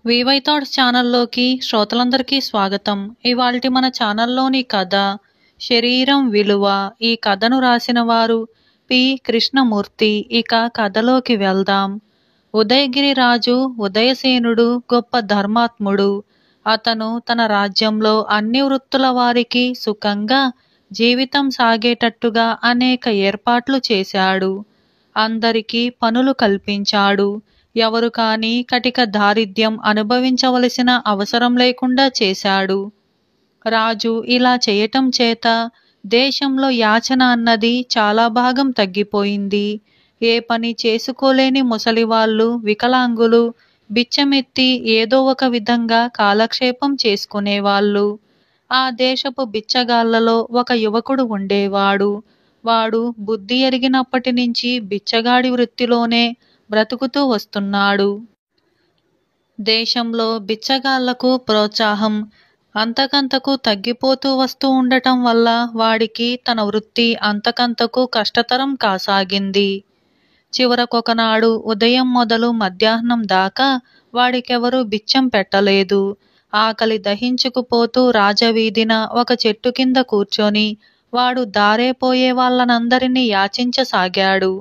VY thoughts ఛానల్లోకి శ్రోతలందరికీ స్వాగతం. ఇవాల్టి మన ఛానల్లోని కథ శరీరం విలువ. ఈ కథను రాసిన వారు పి కృష్ణమూర్తి. ఇక కథలోకి వెళ్దాం. ఉదయగిరి రాజు ఉదయసేనుడు గొప్ప ధర్మాత్ముడు. అతను తన రాజ్యంలో అన్ని వృత్తుల వారికి సుఖంగా జీవితం సాగేటట్టుగా అనేక ఏర్పాట్లు చేశాడు. అందరికీ పనులు కల్పించాడు. ఎవరు కాని కటిక దారిద్ర్యం అనుభవించవలసిన అవసరం లేకుండా చేశాడు. రాజు ఇలా చేయటం చేత దేశంలో యాచన అన్నది చాలా భాగం తగ్గిపోయింది. ఏ పని చేసుకోలేని ముసలివాళ్ళు, వికలాంగులు బిచ్చమెత్తి ఏదో ఒక విధంగా కాలక్షేపం చేసుకునేవాళ్ళు. ఆ దేశపు బిచ్చగాళ్లలో ఒక యువకుడు ఉండేవాడు. వాడు బుద్ధి ఎరిగినప్పటి నుంచి బిచ్చగాడి వృత్తిలోనే బ్రతుకుతూ వస్తున్నాడు. దేశంలో బిచ్చగాళ్లకు ప్రోత్సాహం అంతకంతకు తగ్గిపోతూ వస్తూ ఉండటం వల్ల వాడికి తన వృత్తి అంతకంతకు కష్టతరం కాసాగింది. చివరకొకనాడు ఉదయం మొదలు మధ్యాహ్నం దాకా వాడికెవరూ బిచ్చం పెట్టలేదు. ఆకలి దహించుకుపోతూ రాజవీధిన ఒక చెట్టు కింద కూర్చొని వాడు దారేపోయే వాళ్ళనందరినీ యాచించసాగాడు.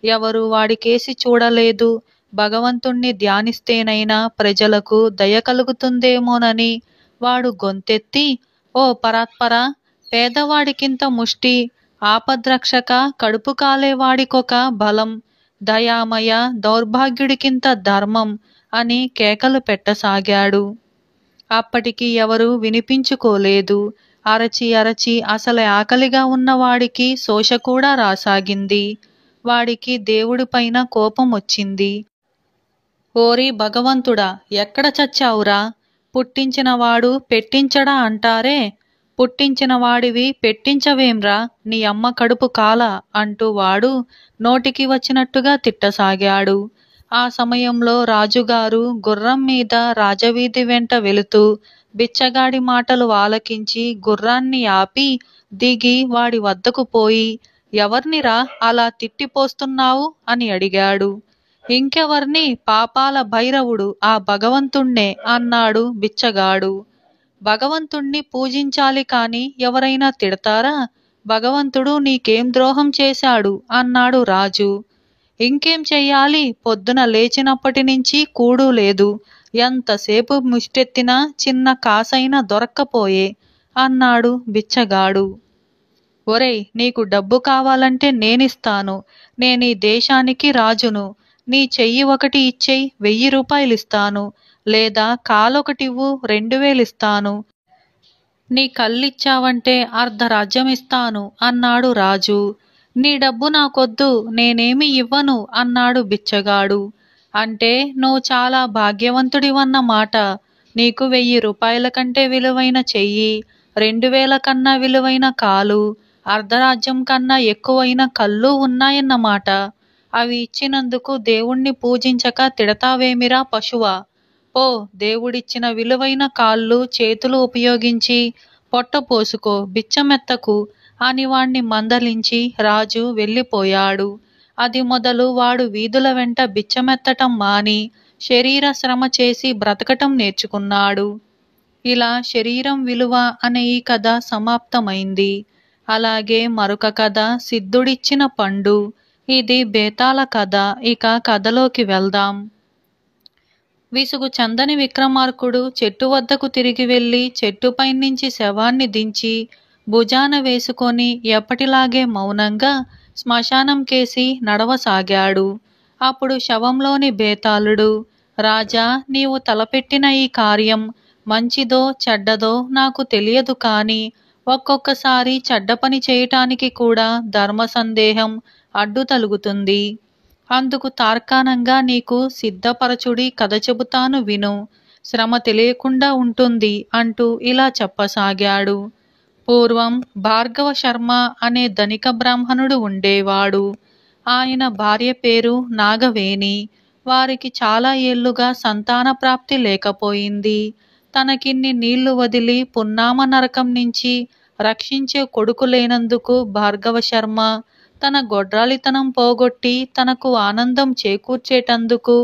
ఎవరు వాడికేసి చూడలేదు. భగవంతుణ్ణి ధ్యానిస్తేనైనా ప్రజలకు దయ కలుగుతుందేమోనని వాడు గొంతెత్తి, ఓ పరాత్పర, పేదవాడికింత ముష్టి, ఆపద్రక్షక, కడుపు కాలేవాడికొక బలం, దయామయ, దౌర్భాగ్యుడికింత ధర్మం అని కేకలు పెట్టసాగాడు. అప్పటికి ఎవరు వినిపించుకోలేదు. అరచి అరచి అసలు ఆకలిగా ఉన్నవాడికి శోష కూడా రాసాగింది. వాడికి దేవుడిపైన కోపం వచ్చింది. ఓరి భగవంతుడా, ఎక్కడ చచ్చావురా? పుట్టించినవాడు పెట్టించడా అంటారే, పుట్టించిన వాడివి పెట్టించవేంరా, నీ అమ్మ కడుపు కాల అంటూ వాడు నోటికి వచ్చినట్టుగా తిట్టసాగాడు. ఆ సమయంలో రాజుగారు గుర్రం మీద రాజవీధి వెంట వెళుతూ బిచ్చగాడి మాటలు ఆలకించి గుర్రాన్ని ఆపి దిగి వాడి వద్దకు పోయి, ఎవర్నిరా అలా తిట్టిపోస్తున్నావు అని అడిగాడు. ఇంకెవర్ని, పాపాల భైరవుడు, ఆ భగవంతుణ్ణే అన్నాడు బిచ్చగాడు. భగవంతుణ్ణి పూజించాలి కాని ఎవరైనా తిడతారా? భగవంతుడు నీకేం ద్రోహం చేశాడు అన్నాడు రాజు. ఇంకేం చెయ్యాలి, పొద్దున లేచినప్పటి నుంచి కూడు లేదు, ఎంతసేపు ముష్టెత్తినా చిన్న కాసైనా దొరక్కపోయే అన్నాడు బిచ్చగాడు. ఒరేయ్, నీకు డబ్బు కావాలంటే నేనిస్తాను. నేనీ దేశానికి రాజును. నీ చెయ్యి ఒకటి ఇచ్చేయి, 1000 రూపాయలిస్తాను. లేదా కాలొకటివ్వు, 2000 ఇస్తాను. నీ కళ్ళిచ్చావంటే అర్ధరాజ్యమిస్తాను అన్నాడు రాజు. నీ డబ్బు నాకొద్దు, నేనేమి ఇవ్వను అన్నాడు బిచ్చగాడు. అంటే నువ్వు చాలా భాగ్యవంతుడివన్నమాట. నీకు 1000 రూపాయల కంటే విలువైన చెయ్యి, 2000 కన్నా విలువైన కాలు, అర్ధరాజ్యం కన్నా ఎక్కువైన కళ్ళు ఉన్నాయన్నమాట. అవి ఇచ్చినందుకు దేవుణ్ణి పూజించక తిడతావేమిరా పశువా? ఓ, దేవుడిచ్చిన విలువైన కాళ్ళు చేతులు ఉపయోగించి పొట్ట పోసుకో, బిచ్చమెత్తకు అని వాణ్ణి మందలించి రాజు వెళ్ళిపోయాడు. అది మొదలు వాడు వీధుల వెంట బిచ్చమెత్తటం మాని శరీర శ్రమ చేసి బ్రతకటం నేర్చుకున్నాడు. ఇలా శరీరం విలువ అనే ఈ కథ సమాప్తమైంది. అలాగే మరొక కథ సిద్ధుడిచ్చిన పండు. ఇది బేతాళ కథ. ఇక కథలోకి వెళ్దాం. విసుగు చందని విక్రమార్కుడు చెట్టు వద్దకు తిరిగి వెళ్ళి చెట్టుపై నుంచి శవాన్ని దించి భుజాన వేసుకొని ఎప్పటిలాగే మౌనంగా శ్మశానం కేసి నడవసాగాడు. అప్పుడు శవంలోని బేతాళుడు, రాజా, నీవు తలపెట్టిన ఈ కార్యం మంచిదో చెడ్డదో నాకు తెలియదు కాని ఒక్కొక్కసారి చెడ్డ పని చేయటానికి కూడా ధర్మ సందేహం అడ్డు తలుగుతుంది. అందుకు తార్కాణంగా నీకు సిద్ధపరచుడి కథ చెబుతాను విను, శ్రమ తెలియకుండా ఉంటుంది అంటూ ఇలా చెప్పసాగాడు. పూర్వం భార్గవ శర్మ అనే ధనిక బ్రాహ్మణుడు ఉండేవాడు. ఆయన భార్య పేరు నాగవేణి. వారికి చాలా ఏళ్లుగా సంతాన ప్రాప్తి లేకపోయింది. తనకిన్ని నీళ్లు వదిలి పున్నామ నరకం నుంచి రక్షించే కొడుకు లేనందుకు భార్గవ శర్మ తన గొడ్రాలితనం పోగొట్టి తనకు ఆనందం చేకూర్చేటందుకు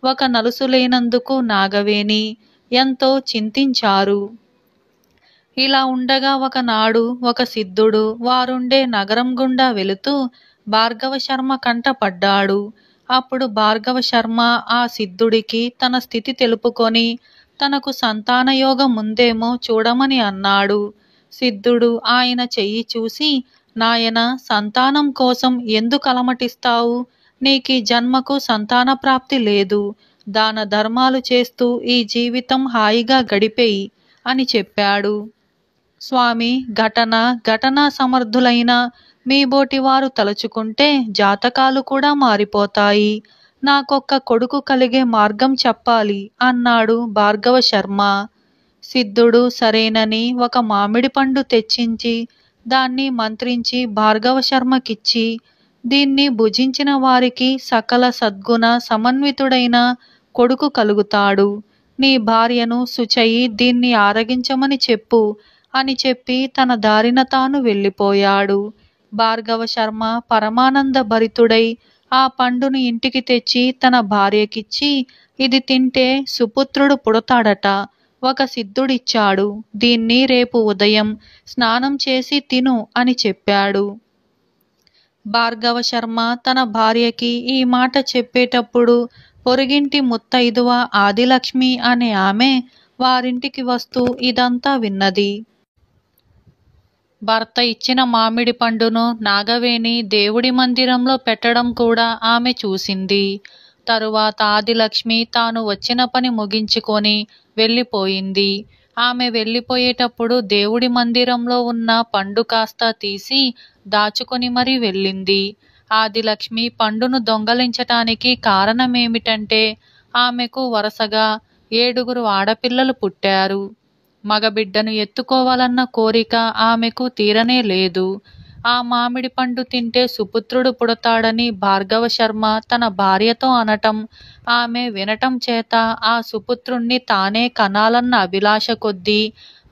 ఒక నలుసు లేనందుకు నాగవేణి ఎంతో చింతించారు. ఇలా ఉండగా ఒకనాడు ఒక సిద్ధుడు వారుండే నగరం గుండా వెళుతూ భార్గవ శర్మ కంట పడ్డాడు. అప్పుడు భార్గవ శర్మ ఆ సిద్ధుడికి తన స్థితి తెలుపుకొని తనకు సంతానయోగం ఉందేమో చూడమని అన్నాడు. సిద్ధుడు ఆయన చెయ్యి చూసి, నాయన, సంతానం కోసం ఎందుకు అలమటిస్తావు? నీకీ జన్మకు సంతాన ప్రాప్తి లేదు. దాన ధర్మాలు చేస్తూ ఈ జీవితం హాయిగా గడిపేయి అని చెప్పాడు. స్వామి, ఘటనా సమర్థులైన మీ బోటి వారు తలుచుకుంటే జాతకాలు కూడా మారిపోతాయి. నాకొక్క కొడుకు కలిగే మార్గం చెప్పాలి అన్నాడు భార్గవ శర్మ. సిద్ధుడు సరేనని ఒక మామిడి పండు తెచ్చించి దాన్ని మంత్రించి భార్గవ శర్మకిచ్చి, దీన్ని భుజించిన వారికి సకల సద్గుణ సమన్వితుడైన కొడుకు కలుగుతాడు. నీ భార్యను శుచయి దీన్ని ఆరగించమని చెప్పు అని చెప్పి తన దారిన తాను వెళ్ళిపోయాడు. భార్గవ శర్మ పరమానంద భరితుడై ఆ పండును ఇంటికి తెచ్చి తన భార్యకిచ్చి, ఇది తింటే సుపుత్రుడు పుడతాడట, ఒక సిద్ధుడిచ్చాడు. దీన్ని రేపు ఉదయం స్నానం చేసి తిను అని చెప్పాడు. భార్గవ శర్మ తన భార్యకి ఈ మాట చెప్పేటప్పుడు పొరుగింటి ముత్తైదువ ఆదిలక్ష్మి అనే ఆమె వారింటికి వస్తూ ఇదంతా విన్నది. భర్త ఇచ్చిన మామిడి పండును నాగవేణి దేవుడి మందిరంలో పెట్టడం కూడా ఆమె చూసింది. తరువాత ఆదిలక్ష్మి తాను వచ్చిన పని ముగించుకొని వెళ్ళిపోయింది. ఆమె వెళ్ళిపోయేటప్పుడు దేవుడి మందిరంలో ఉన్న పండు కాస్త తీసి దాచుకొని మరీ వెళ్ళింది. ఆదిలక్ష్మి పండును దొంగలించటానికి కారణమేమిటంటే ఆమెకు వరుసగా 7 ఆడపిల్లలు పుట్టారు. మగబిడ్డను ఎత్తుకోవాలన్న కోరిక ఆమెకు తీరనే లేదు. ఆ మామిడి పండు తింటే సుపుత్రుడు పుడతాడని భార్గవ శర్మ తన భార్యతో అనటం ఆమె వినటం చేత ఆ సుపుత్రుణ్ణి తానే కనాలన్న అభిలాష కొద్దీ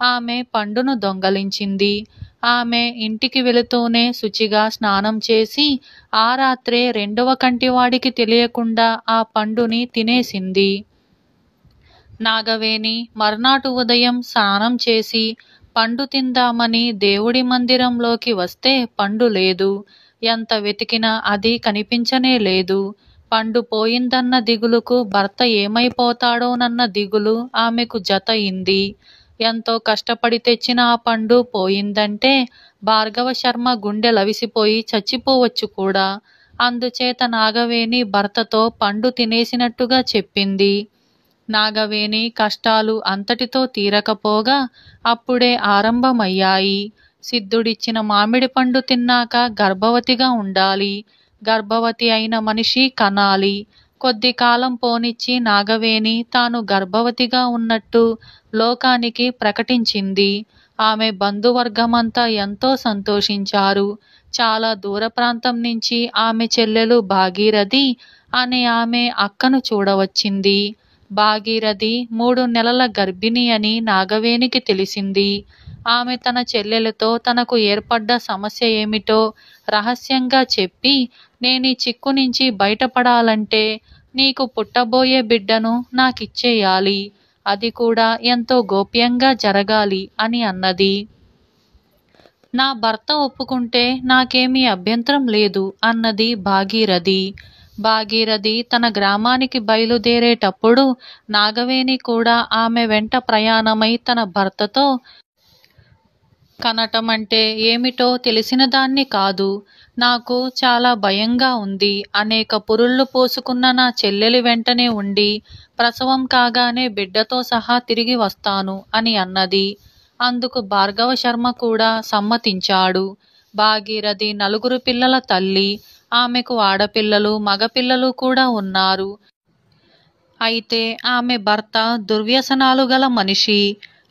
ఆమె పండును దొంగలించింది. ఆమె ఇంటికి వెళుతూనే శుచిగా స్నానం చేసి ఆ రాత్రే రెండవ కంటివాడికి తెలియకుండా ఆ పండుని తినేసింది. నాగవేణి మర్నాటి ఉదయం స్నానం చేసి పండు తిందామని దేవుడి మందిరంలోకి వస్తే పండు లేదు. ఎంత వెతికినా అది కనిపించనే లేదు. పండు పోయిందన్న దిగులుకు భర్త ఏమైపోతాడోనన్న దిగులు ఆమెకు జతయింది. ఎంతో కష్టపడి తెచ్చిన ఆ పండు పోయిందంటే భార్గవ శర్మ గుండె లవిసిపోయి చచ్చిపోవచ్చు కూడా. అందుచేత నాగవేణి భర్తతో పండు తినేసినట్టుగా చెప్పింది. నాగవేణి కష్టాలు అంతటితో తీరకపోగా అప్పుడే ఆరంభమయ్యాయి. సిద్ధుడిచ్చిన మామిడి పండు తిన్నాక గర్భవతిగా ఉండాలి. గర్భవతి అయిన మనిషి కనాలి. కొద్ది కాలం పోనిచ్చి నాగవేణి తాను గర్భవతిగా ఉన్నట్టు లోకానికి ప్రకటించింది. ఆమె బంధువర్గమంతా ఎంతో సంతోషించారు. చాలా దూర ప్రాంతం నుంచి ఆమె చెల్లెలు భాగీరథి అనే ఆమె అక్కను చూడవచ్చింది. భాగీరథి 3 నెలల గర్భిణి అని నాగవేణికి తెలిసింది. ఆమె తన చెల్లెలతో తనకు ఏర్పడ్డ సమస్య ఏమిటో రహస్యంగా చెప్పి, నేనీ చిక్కు నుంచి బయటపడాలంటే నీకు పుట్టబోయే బిడ్డను నాకిచ్చేయాలి, అది కూడా ఎంతో గోప్యంగా జరగాలి అని అన్నది. నా భర్త ఒప్పుకుంటే నాకేమీ అభ్యంతరం లేదు అన్నది భాగీరథి. భాగీరథి తన గ్రామానికి బయలుదేరేటప్పుడు నాగవేణి కూడా ఆమె వెంట ప్రయాణమై తన భర్తతో, కనటం అంటే ఏమిటో తెలిసిన దాన్ని కాదు, నాకు చాలా భయంగా ఉంది. అనేక పురుళ్ళు పోసుకున్న నా చెల్లెలి వెంటనే ఉండి ప్రసవం కాగానే బిడ్డతో సహా తిరిగి వస్తాను అని అన్నది. అందుకు భార్గవ శర్మ కూడా సమ్మతించాడు. భాగీరథి 4 పిల్లల తల్లి. ఆమెకు ఆడపిల్లలు మగపిల్లలు కూడా ఉన్నారు. అయితే ఆమె భర్త దుర్వ్యసనాలు గల మనిషి.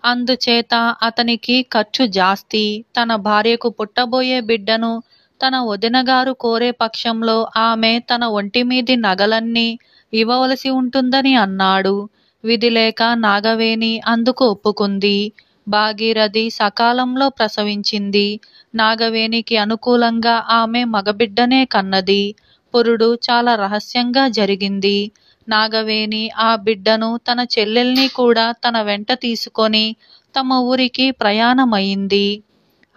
అందుచేత అతనికి ఖర్చు జాస్తి. తన భార్యకు పుట్టబోయే బిడ్డను తన వదినగారు కోరే పక్షంలో ఆమె తన ఒంటిమీది నగలన్నీ ఇవ్వవలసి ఉంటుందని అన్నాడు. విధిలేక నాగవేణి అందుకు ఒప్పుకుంది. భాగీరథి సకాలంలో ప్రసవించింది. నాగవేణికి అనుకూలంగా ఆమె మగబిడ్డనే కన్నది. పురుడు చాలా రహస్యంగా జరిగింది. నాగవేణి ఆ బిడ్డను తన చెల్లెల్ని కూడా తన వెంట తీసుకొని తమ ఊరికి ప్రయాణమైంది.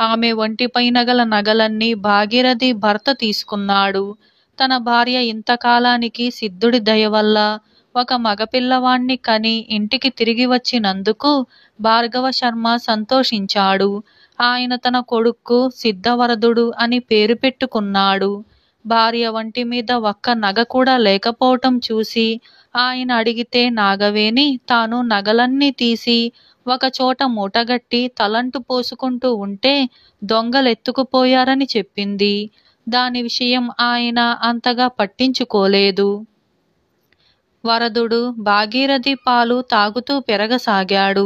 ఆమె ఒంటిపైన గల నగలన్నీ భాగీరథి భర్త తీసుకున్నాడు. తన భార్య ఇంతకాలానికి సిద్ధుడి దయ వల్ల ఒక మగపిల్లవాణ్ణి కని ఇంటికి తిరిగి వచ్చినందుకు భార్గవ శర్మ సంతోషించాడు. ఆయన తన కొడుక్కు సిద్ధవరదుడు అని పేరు పెట్టుకున్నాడు. భార్య వంటి మీద ఒక్క నగ కూడా లేకపోవటం చూసి ఆయన అడిగితే నాగవేణి తాను నగలన్నీ తీసి ఒకచోట మూటగట్టి తలంటు పోసుకుంటూ ఉంటే దొంగలెత్తుకుపోయారని చెప్పింది. దాని విషయం ఆయన అంతగా పట్టించుకోలేదు. వరదుడు భాగీరథి పాలు తాగుతూ పెరగసాగాడు.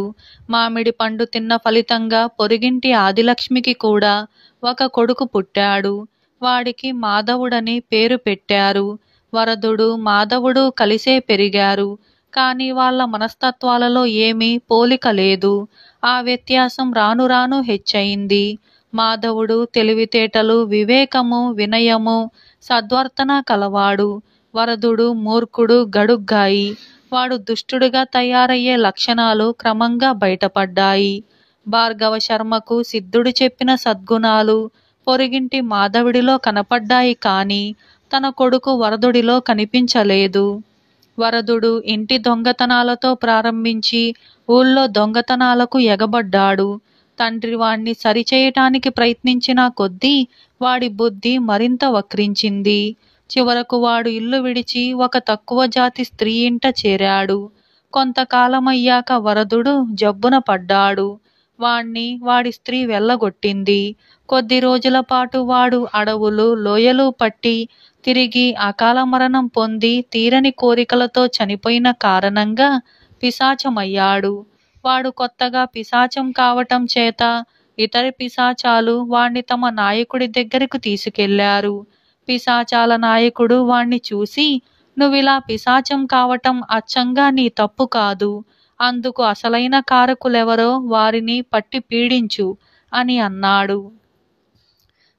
మామిడి పండు తిన్న ఫలితంగా పొరుగింటి ఆదిలక్ష్మికి కూడా ఒక కొడుకు పుట్టాడు. వాడికి మాధవుడని పేరు పెట్టారు. వరదుడు మాధవుడు కలిసే పెరిగారు. కాని వాళ్ళ మనస్తత్వాలలో ఏమీ పోలిక లేదు. ఆ వ్యత్యాసం రాను రాను హెచ్చయింది. మాధవుడు తెలివితేటలు, వివేకము, వినయము, సద్వర్తన కలవాడు. వరదుడు మూర్ఖుడు, గడుగ్గాయి. వాడు దుష్టుడుగా తయారయ్యే లక్షణాలు క్రమంగా బయటపడ్డాయి. భార్గవ శర్మకు సిద్ధుడు చెప్పిన సద్గుణాలు పొరుగింటి మాధవుడిలో కనపడ్డాయి కాని తన కొడుకు వరదుడిలో కనిపించలేదు. వరదుడు ఇంటి దొంగతనాలతో ప్రారంభించి ఊళ్ళో దొంగతనాలకు ఎగబడ్డాడు. తండ్రి వాణ్ణి సరిచేయటానికి ప్రయత్నించిన కొద్దీ వాడి బుద్ధి మరింత వక్రించింది. చివరకు వాడు ఇల్లు విడిచి ఒక తక్కువ జాతి స్త్రీ ఇంట చేరాడు. కొంతకాలమయ్యాక వరదుడు జబ్బున పడ్డాడు. వాణ్ణి వాడి స్త్రీ వెళ్ళగొట్టింది. కొద్ది రోజుల పాటు వాడు అడవులు, లోయలు పట్టి తిరిగి అకాల మరణం పొంది తీరని కోరికలతో చనిపోయిన కారణంగా పిశాచమయ్యాడు. వాడు కొత్తగా పిశాచం కావటం చేత ఇతర పిశాచాలు వాణ్ణి తమ నాయకుడి దగ్గరకు తీసుకెళ్లారు. పిశాచాల నాయకుడు వాణ్ణి చూసి, "నువ్విలా పిశాచం కావటం అచ్చంగా నీ తప్పు కాదు. అందుకు అసలైన కారకులెవరో వారిని పట్టి పీడించు" అని అన్నాడు.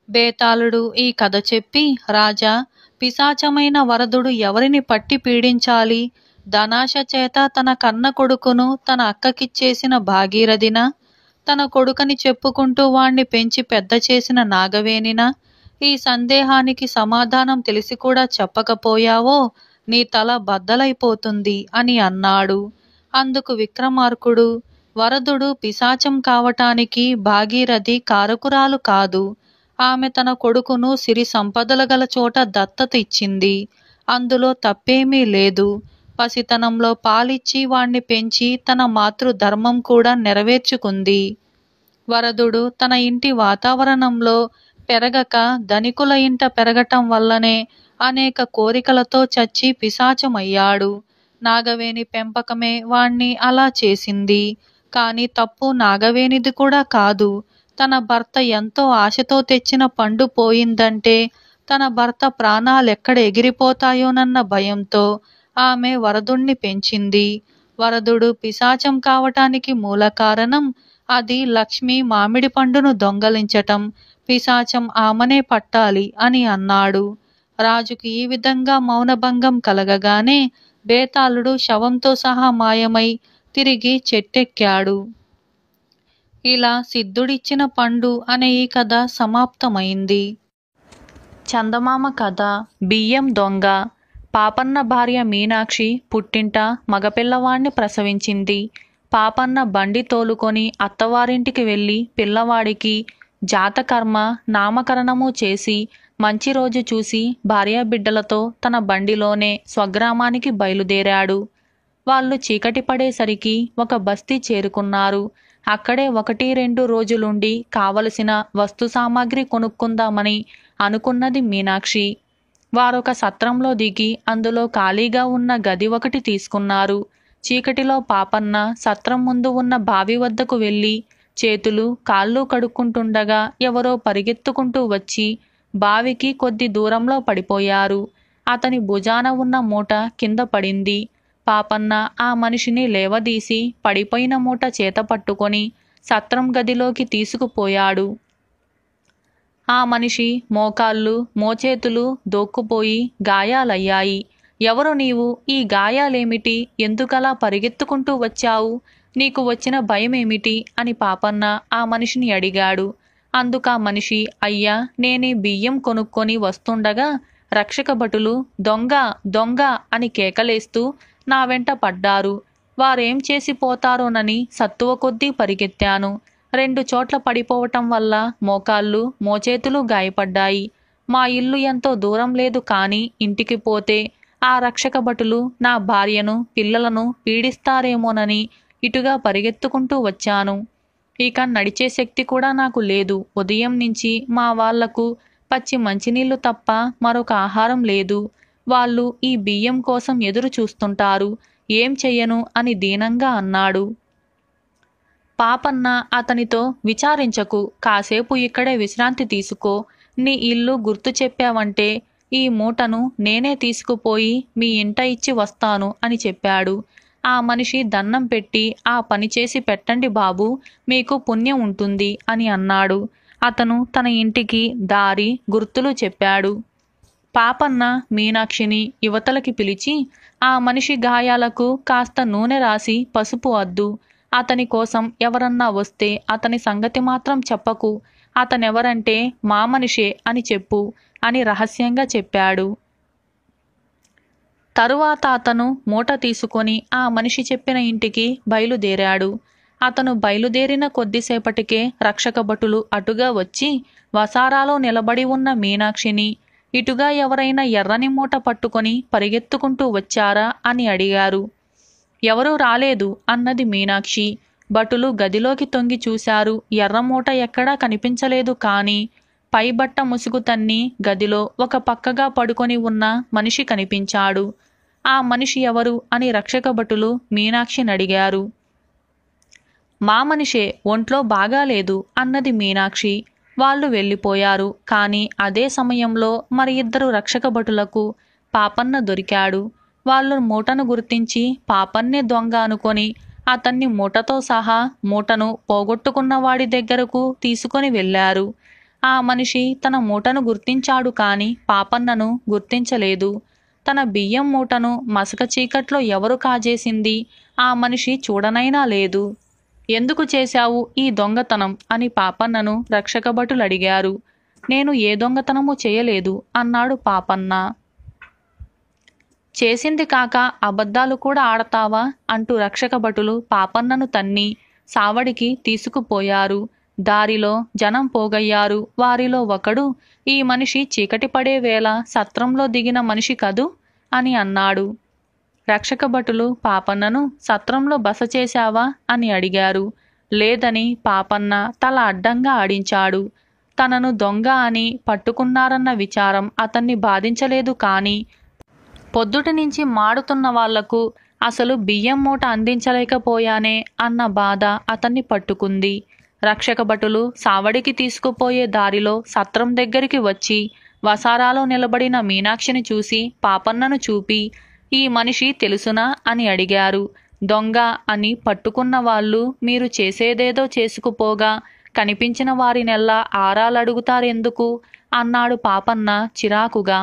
బేతాళుడు ఈ కథ చెప్పి, "రాజా, పిశాచమైన వరదుడు ఎవరిని పట్టి పీడించాలి? ధనాశ చేత తన కన్న కొడుకును తన అక్కకిచ్చేసిన భాగీరథినా? తన కొడుకని చెప్పుకుంటూ వాణ్ణి పెంచి పెద్ద చేసిన నాగవేణినా? ఈ సందేహానికి సమాధానం తెలిసి కూడా చెప్పకపోయావో నీ తల బద్దలైపోతుంది" అని అన్నాడు. అందుకు విక్రమార్కుడు, "వరదుడు పిశాచం కావటానికి భాగీరథి కారకురాలు కాదు. ఆమె తన కొడుకును సిరి సంపదల గల చోట దత్తత ఇచ్చింది. అందులో తప్పేమీ లేదు. పసితనంలో పాలిచ్చి వాణ్ణి పెంచి తన మాతృధర్మం కూడా నెరవేర్చుకుంది. వరదుడు తన ఇంటి వాతావరణంలో పెరగక ధనికుల ఇంట పెరగటం వల్లనే అనేక కోరికలతో చచ్చి పిశాచమయ్యాడు. నాగవేణి పెంపకమే వాణ్ణి అలా చేసింది. కాని తప్పు నాగవేణిది కూడా కాదు. తన భర్త ఎంతో ఆశతో తెచ్చిన పండు పోయిందంటే తన భర్త ప్రాణాలెక్కడ ఎగిరిపోతాయోనన్న భయంతో ఆమె వరదుణ్ణి పెంచింది. వరదుడు పిశాచం కావటానికి మూల కారణం అది లక్ష్మి మామిడి పండును దొంగలించటం. పిశాచం ఆమెనే పట్టాలి" అని అన్నాడు. రాజుకు ఈ విధంగా మౌనభంగం కలగగానే బేతాళుడు శవంతో సహా మాయమై తిరిగి చెట్టెక్కాడు. ఇలా సిద్ధుడిచ్చిన పండు అనే ఈ కథ సమాప్తమైంది. చందమామ కథ. బియ్యం దొంగ. పాపన్న భార్య మీనాక్షి పుట్టింట మగపిల్లవాణ్ణి ప్రసవించింది. పాపన్న బండి తోలుకొని అత్తవారింటికి వెళ్ళి పిల్లవాడికి జాతకర్మ, నామకరణము చేసి మంచి రోజు చూసి భార్యాబిడ్డలతో తన బండిలోనే స్వగ్రామానికి బయలుదేరాడు. వాళ్ళు చీకటి పడేసరికి ఒక బస్తీ చేరుకున్నారు. అక్కడే 1-2 రోజులుండి కావలసిన వస్తు సామాగ్రి కొనుక్కుందామని అనుకున్నది మీనాక్షి. వారొక సత్రంలో దిగి అందులో ఖాళీగా ఉన్న గది ఒకటి తీసుకున్నారు. చీకటిలో పాపన్న సత్రం ముందు ఉన్న బావి వద్దకు వెళ్ళి చేతులు కాళ్ళు కడుక్కుంటుండగా ఎవరో పరిగెత్తుకుంటూ వచ్చి బావికి కొద్ది దూరంలో పడిపోయారు. అతని భుజాన ఉన్న మూట కింద పడింది. పాపన్న ఆ మనిషిని లేవదీసి పడిపోయిన మూట చేత పట్టుకొని సత్రం గదిలోకి తీసుకుపోయాడు. ఆ మనిషి మోకాళ్ళు, మోచేతులు దోక్కుపోయి గాయాలయ్యాయి. ఎవరు నీవు? ఈ గాయాలేమిటి? ఎందుకలా పరిగెత్తుకుంటూ వచ్చావు? నీకు వచ్చిన భయమేమిటి? అని పాపన్న ఆ మనిషిని అడిగాడు. అందుకా మనిషి, అయ్యా, నేనీ బియ్యం కొనుక్కొని వస్తుండగా రక్షక భటులు దొంగ దొంగ అని కేకలేస్తూ నా వెంట పడ్డారు. వారేం చేసి పోతారోనని సత్తువ కొద్దీ పరిగెత్తాను. 2 చోట్ల పడిపోవటం వల్ల మోకాళ్ళు మోచేతులు గాయపడ్డాయి. మా ఇల్లు ఎంతో దూరం లేదు కాని ఇంటికి పోతే ఆ రక్షక భటులు నా భార్యను పిల్లలను పీడిస్తారేమోనని ఇటుగా పరిగెత్తుకుంటూ వచ్చాను. ఇక నడిచే శక్తి కూడా నాకు లేదు. ఉదయం నుంచి మా వాళ్లకు పచ్చి మంచినీళ్లు తప్ప మరొక ఆహారం లేదు. వాళ్ళు ఈ బియ్యం కోసం ఎదురు చూస్తుంటారు. ఏం చెయ్యను అని దీనంగా అన్నాడు. పాపన్న అతనితో, విచారించకు, కాసేపు ఇక్కడే విశ్రాంతి తీసుకో. నీ ఇల్లు గుర్తు చెప్పావంటే ఈ మూటను నేనే తీసుకుపోయి మీ ఇంట ఇచ్చి వస్తాను అని చెప్పాడు. ఆ మనిషి దన్నం పెట్టి, ఆ పని చేసి పెట్టండి బాబూ, మీకు పుణ్యం ఉంటుంది అని అన్నాడు. అతను తన ఇంటికి దారి గుర్తులు చెప్పాడు. పాపన్న మీనాక్షిని యువతలకి పిలిచి, ఆ మనిషి గాయాలకు కాస్త నూనె రాసి పసుపు అద్దు. అతని కోసం ఎవరన్నా వస్తే అతని సంగతి మాత్రం చెప్పకు. అతనెవరంటే మా మనిషే అని చెప్పు అని రహస్యంగా చెప్పాడు. తరువాత అతను మూట తీసుకొని ఆ మనిషి చెప్పిన ఇంటికి బయలుదేరాడు. అతను బయలుదేరిన కొద్దిసేపటికే రక్షక భటులు అటుగా వచ్చి వసారాలో నిలబడి ఉన్న మీనాక్షిని, ఇటుగా ఎవరైనా ఎర్రని మూట పట్టుకొని పరిగెత్తుకుంటూ వచ్చారా అని అడిగారు. ఎవరూ రాలేదు అన్నది మీనాక్షి. భటులు గదిలోకి తొంగి చూశారు. ఎర్రమూట ఎక్కడా కనిపించలేదు. కాని పైబట్ట ముసుగు తన్ని గదిలో ఒక పక్కగా పడుకొని ఉన్న మనిషి కనిపించాడు. ఆ మనిషి ఎవరు అని రక్షక భటులు మీనాక్షిని అడిగారు. మా మనిషే, ఒంట్లో బాగాలేదు అన్నది మీనాక్షి. వాళ్ళు వెళ్ళిపోయారు. కాని అదే సమయంలో మరి 2 రక్షక భటులకు పాపన్న దొరికాడు. వాళ్ళు మూటను గుర్తించి పాపన్నే దొంగ అనుకొని అతన్ని మూటతో సహా మూటను పోగొట్టుకున్న వాడి దగ్గరకు తీసుకొని వెళ్ళారు. ఆ మనిషి తన మూటను గుర్తించాడు కాని పాపన్నను గుర్తించలేదు. తన బియ్యం మూటను మసక చీకట్లో ఎవరు కాజేసింది ఆ మనిషి చూడనైనా లేదు. ఎందుకు చేశావు ఈ దొంగతనం అని పాపన్నను రక్షక భటులు అడిగారు. నేను ఏ దొంగతనము చేయలేదు అన్నాడు పాపన్న. చేసింది కాక అబద్ధాలు కూడా ఆడతావా అంటూ రక్షక భటులు పాపన్నను తన్ని సావడికి తీసుకుపోయారు. దారిలో జనం పోగయ్యారు. వారిలో ఒకడు, ఈ మనిషి చీకటి పడే వేళ సత్రంలో దిగిన మనిషి కదూ అని అన్నాడు. రక్షక భటులు పాపన్నను సత్రంలో బస చేశావా అని అడిగారు. లేదని పాపన్న తల అడ్డంగా ఆడించాడు. తనను దొంగ అని పట్టుకున్నారన్న విచారం అతన్ని బాధించలేదు. కాని పొద్దుటి నుంచి మాడుతున్న వాళ్లకు అసలు బియ్యం మూట అందించలేకపోయానే అన్న బాధ అతన్ని పట్టుకుంది. రక్షక భటులు సావడికి తీసుకుపోయే దారిలో సత్రం దగ్గరికి వచ్చి వసారాలో నిలబడిన మీనాక్షిని చూసి పాపన్నను చూపి, ఈ మనిషి తెలుసునా అని అడిగారు. దొంగ అని పట్టుకున్న వాళ్ళు మీరు చేసేదేదో చేసుకుపోగా కనిపించిన వారినెల్లా ఆరాలడుగుతారెందుకు అన్నాడు పాపన్న చిరాకుగా.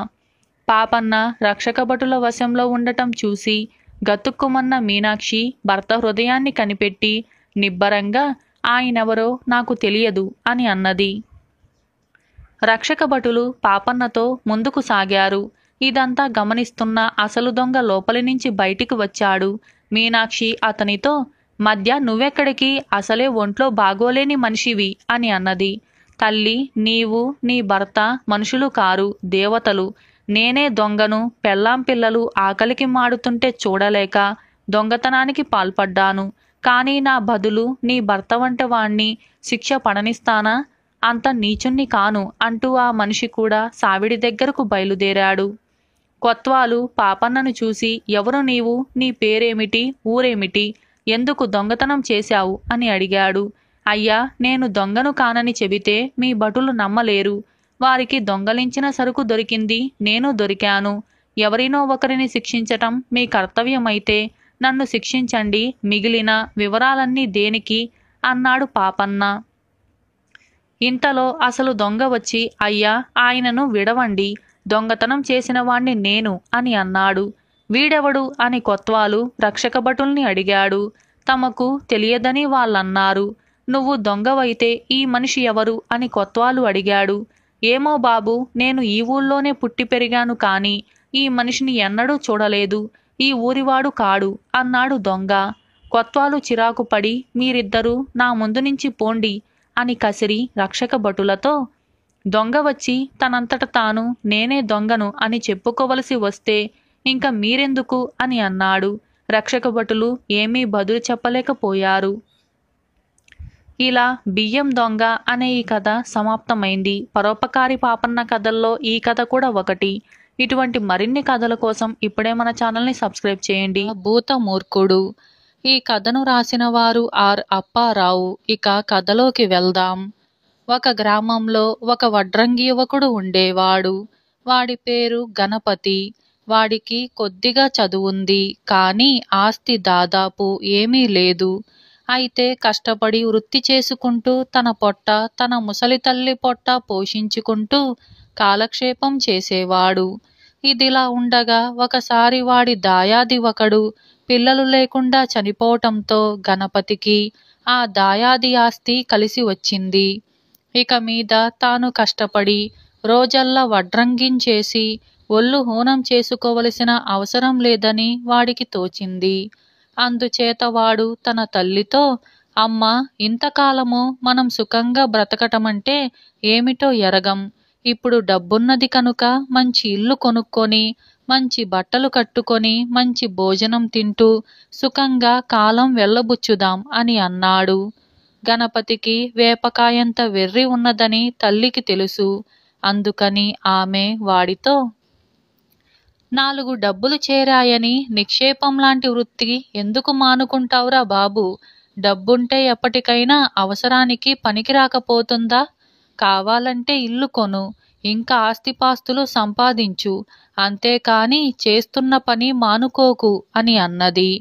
పాపన్న రక్షక భటుల వశంలో ఉండటం చూసి గతుక్కుమన్న మీనాక్షి భర్త హృదయాన్ని కనిపెట్టి నిబ్బరంగా, ఆయనెవరో నాకు తెలియదు అని అన్నది. రక్షక భటులు పాపన్నతో ముందుకు సాగారు. ఇదంతా గమనిస్తున్న అసలు దొంగ లోపలి నుంచి బయటికి వచ్చాడు. మీనాక్షి అతనితో, మధ్య నువ్వెక్కడికి? అసలే ఒంట్లో బాగోలేని మనిషివి అని అన్నది. తల్లి, నీవు నీ భర్త మనుషులు కారు, దేవతలు. నేనే దొంగను. పెళ్ళాం పిల్లలు ఆకలికి మాడుతుంటే చూడలేక దొంగతనానికి పాల్పడ్డాను. కానీ నా బదులు నీ భర్త వంటి వాణ్ణి శిక్ష పడనిస్తానా? అంత నీచుణ్ణి కాను అంటూ ఆ మనిషి కూడా సావిడి దగ్గరకు బయలుదేరాడు. కొత్వాలు పాపన్నను చూసి, ఎవరు నీవు? నీ పేరేమిటి? ఊరేమిటి? ఎందుకు దొంగతనం చేశావు అని అడిగాడు. అయ్యా, నేను దొంగను కానని చెబితే మీ భటులు నమ్మలేరు. వారికి దొంగలించిన సరుకు దొరికింది, నేను దొరికాను. ఎవరినో ఒకరిని శిక్షించటం మీ కర్తవ్యమైతే నన్ను శిక్షించండి, మిగిలిన వివరాలన్నీ దేనికి అన్నాడు పాపన్న. ఇంతలో అసలు దొంగ వచ్చి, అయ్యా, ఆయనను విడవండి, దొంగతనం చేసిన వాణ్ణి నేను అని అన్నాడు. వీడెవడు అని కొత్వాలు రక్షక భటుల్ని అడిగాడు. తమకు తెలియదని వాళ్ళన్నారు. నువ్వు దొంగవైతే ఈ మనిషి ఎవరు అని కొత్వాలు అడిగాడు. ఏమో బాబు, నేను ఈ ఊళ్ళోనే పుట్టి పెరిగాను కాని ఈ మనిషిని ఎన్నడూ చూడలేదు. ఈ ఊరివాడు కాడు అన్నాడు దొంగ. కొత్వాలు చిరాకు పడి, మీరిద్దరూ నా ముందు నుంచి పోండి అని కసిరి రక్షక భటులతో, దొంగ వచ్చి తనంతట తాను నేనే దొంగను అని చెప్పుకోవలసి వస్తే ఇంక మీరెందుకు అని అన్నాడు. రక్షక భటులు ఏమీ బదులు చెప్పలేకపోయారు. ఇలా బియ్యం దొంగ అనే ఈ కథ సమాప్తమైంది. పరోపకారి పాపన్న కథల్లో ఈ కథ కూడా ఒకటి. ఇటువంటి మరిన్ని కథల కోసం ఇప్పుడే మన ఛానల్ని సబ్స్క్రైబ్ చేయండి. భూతమూర్ఖుడు. ఈ కథను రాసిన వారు ఆర్ అప్పారావు. ఇక కథలోకి వెళ్దాం. ఒక గ్రామంలో ఒక వడ్రంగి యువకుడు ఉండేవాడు. వాడి పేరు గణపతి. వాడికి కొద్దిగా చదువుంది, కానీ ఆస్తి దాదాపు ఏమీ లేదు. అయితే కష్టపడి వృత్తి చేసుకుంటూ తన పొట్ట, తన ముసలి తల్లి పొట్ట పోషించుకుంటూ కాలక్షేపం చేసేవాడు. ఇదిలా ఉండగా ఒకసారి వాడి దాయాది ఒకడు పిల్లలు లేకుండా చనిపోవటంతో గణపతికి ఆ దాయాది ఆస్తి కలిసి వచ్చింది. ఇక మీద తాను కష్టపడి రోజల్లా వడ్రంగించేసి ఒళ్ళు హూనం చేసుకోవలసిన అవసరం లేదని వాడికి తోచింది. అందుచేత వాడు తన తల్లితో, అమ్మ, ఇంతకాలము మనం సుఖంగా బ్రతకటమంటే ఏమిటో ఎరగం. ఇప్పుడు డబ్బున్నది కనుక మంచి ఇల్లు కొనుక్కొని, మంచి బట్టలు కట్టుకొని, మంచి భోజనం తింటూ సుఖంగా కాలం వెళ్ళబుచ్చుదాం అని అన్నాడు. గణపతికి వేపకాయంత వెర్రి ఉన్నదని తల్లికి తెలుసు. అందుకని ఆమె వాడితో, 4 డబ్బులు చేరాయని నిక్షేపం లాంటి వృత్తి ఎందుకు మానుకుంటావురా బాబు? డబ్బుంటే ఎప్పటికైనా అవసరానికి పనికి రాకపోతుందా? కావాలంటే ఇల్లు కొను, ఇంకా ఆస్తిపాస్తులు సంపాదించు, అంతేకాని చేస్తున్న పని మానుకోకు అని అన్నది.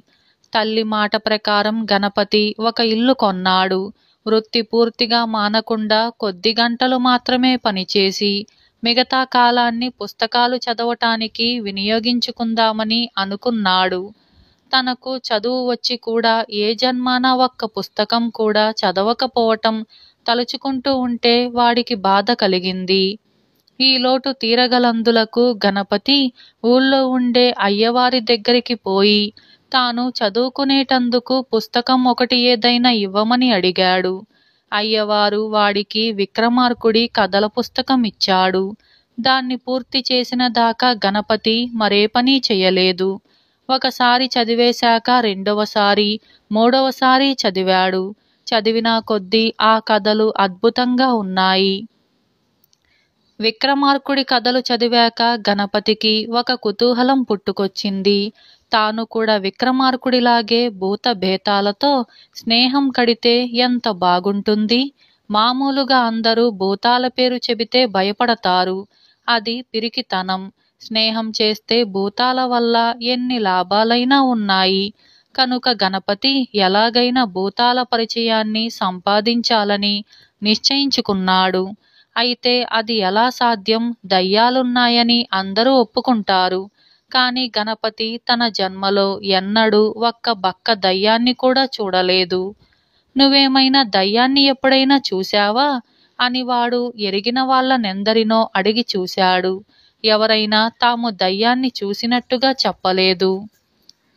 తల్లి మాట ప్రకారం గణపతి ఒక ఇల్లు కొన్నాడు. వృత్తి పూర్తిగా మానకుండా కొద్ది గంటలు మాత్రమే పనిచేసి మిగతా కాలాన్ని పుస్తకాలు చదవటానికి వినియోగించుకుందామని అనుకున్నాడు. తనకు చదువు వచ్చి కూడా ఏ జన్మాన ఒక్క పుస్తకం కూడా చదవకపోవటం తలుచుకుంటూ ఉంటే వాడికి బాధ కలిగింది. ఈ లోటు తీరగలందులకు గణపతి ఊళ్ళో ఉండే అయ్యవారి దగ్గరికి పోయి తాను చదువుకునేటందుకు పుస్తకం ఒకటి ఏదైనా ఇవ్వమని అడిగాడు. అయ్యవారు వాడికి విక్రమార్కుడి కథల పుస్తకం ఇచ్చాడు. దాన్ని పూర్తి చేసిన దాకా గణపతి మరే పని చెయ్యలేదు. ఒకసారి చదివేశాక రెండవసారి, మూడవసారి చదివాడు. చదివిన కొద్దీ ఆ కథలు అద్భుతంగా ఉన్నాయి. విక్రమార్కుడి కథలు చదివాక గణపతికి ఒక కుతూహలం పుట్టుకొచ్చింది. తాను కూడా విక్రమార్కుడిలాగే భూత భేతాలతో స్నేహం కడితే ఎంత బాగుంటుంది. మామూలుగా అందరూ భూతాల పేరు చెబితే భయపడతారు. అది పిరికితనం. స్నేహం చేస్తే భూతాల వల్ల ఎన్ని లాభాలైనా ఉన్నాయి. కనుక గణపతి ఎలాగైనా భూతాల పరిచయాన్ని సంపాదించాలని నిశ్చయించుకున్నాడు. అయితే అది ఎలా సాధ్యం? దయ్యాలున్నాయని అందరూ ఒప్పుకుంటారు. కానీ గణపతి తన జన్మలో ఎన్నడూ ఒక్క బక్క దయ్యాన్ని కూడా చూడలేదు. నువ్వేమైనా దయ్యాన్ని ఎప్పుడైనా చూశావా అని వాడు ఎరిగిన వాళ్ళనెందరినో అడిగి చూశాడు. ఎవరైనా తాము దయ్యాన్ని చూసినట్టుగా చెప్పలేదు.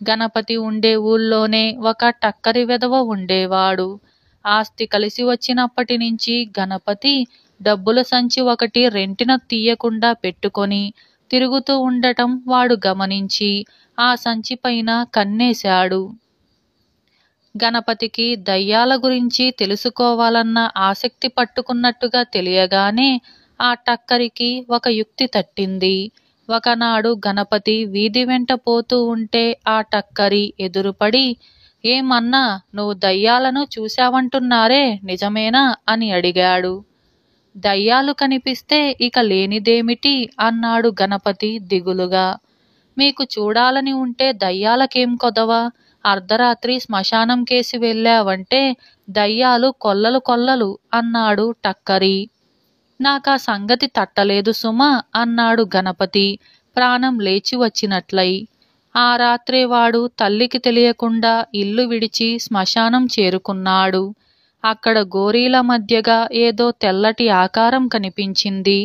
గణపతి ఉండే ఊళ్ళోనే ఒక టక్కరి వెధవ ఉండేవాడు. ఆస్తి కలిసి వచ్చినప్పటి నుంచి గణపతి డబ్బుల సంచి ఒకటి రెంటిన తీయకుండా పెట్టుకొని తిరుగుతూ ఉండటం వాడు గమనించి ఆ సంచి పైన కన్నేశాడు. గణపతికి దయ్యాల గురించి తెలుసుకోవాలన్న ఆసక్తి పట్టుకున్నట్టుగా తెలియగానే ఆ టక్కరికి ఒక యుక్తి తట్టింది. ఒకనాడు గణపతి వీధి వెంట పోతూ ఉంటే ఆ టక్కరి ఎదురుపడి, ఏమన్నా, నువ్వు దయ్యాలను చూశావంటున్నారే, నిజమేనా అని అడిగాడు. దయ్యాలు కనిపిస్తే ఇక లేనిదేమిటి అన్నాడు గణపతి దిగులుగా. మీకు చూడాలని ఉంటే దయ్యాలకేం కొదవ? అర్ధరాత్రి శ్మశానం కేసి వెళ్ళావంటే దయ్యాలు కొల్లలు కొల్లలు అన్నాడు టక్కరి. నాకా సంగతి తట్టలేదు సుమా అన్నాడు గణపతి ప్రాణం లేచి వచ్చినట్లయి. ఆ రాత్రి వాడు తల్లికి తెలియకుండా ఇల్లు విడిచి శ్మశానం చేరుకున్నాడు. అక్కడ గోరీల మధ్యగా ఏదో తెల్లటి ఆకారం కనిపించింది.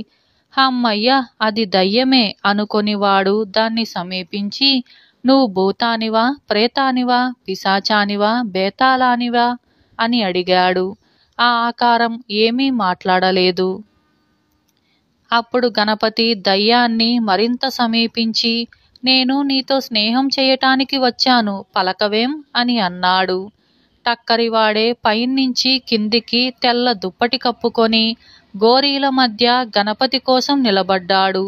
హమ్మయ్య, అది దయ్యమే అనుకొని వాడు దాన్ని సమీపించి, నువ్వు భూతానివా, ప్రేతానివా, పిశాచానివా, బేతాళానివా అని అడిగాడు. ఆ ఆకారం ఏమీ మాట్లాడలేదు. అప్పుడు గణపతి దయ్యాన్ని మరింత సమీపించి, నేను నీతో స్నేహం చేయటానికి వచ్చాను, పలకవేం అని అన్నాడు. టక్కరివాడే పైనుంచి కిందికి తెల్ల దుప్పటి కప్పుకొని గోరీల మధ్య గణపతి కోసం నిలబడ్డాడు.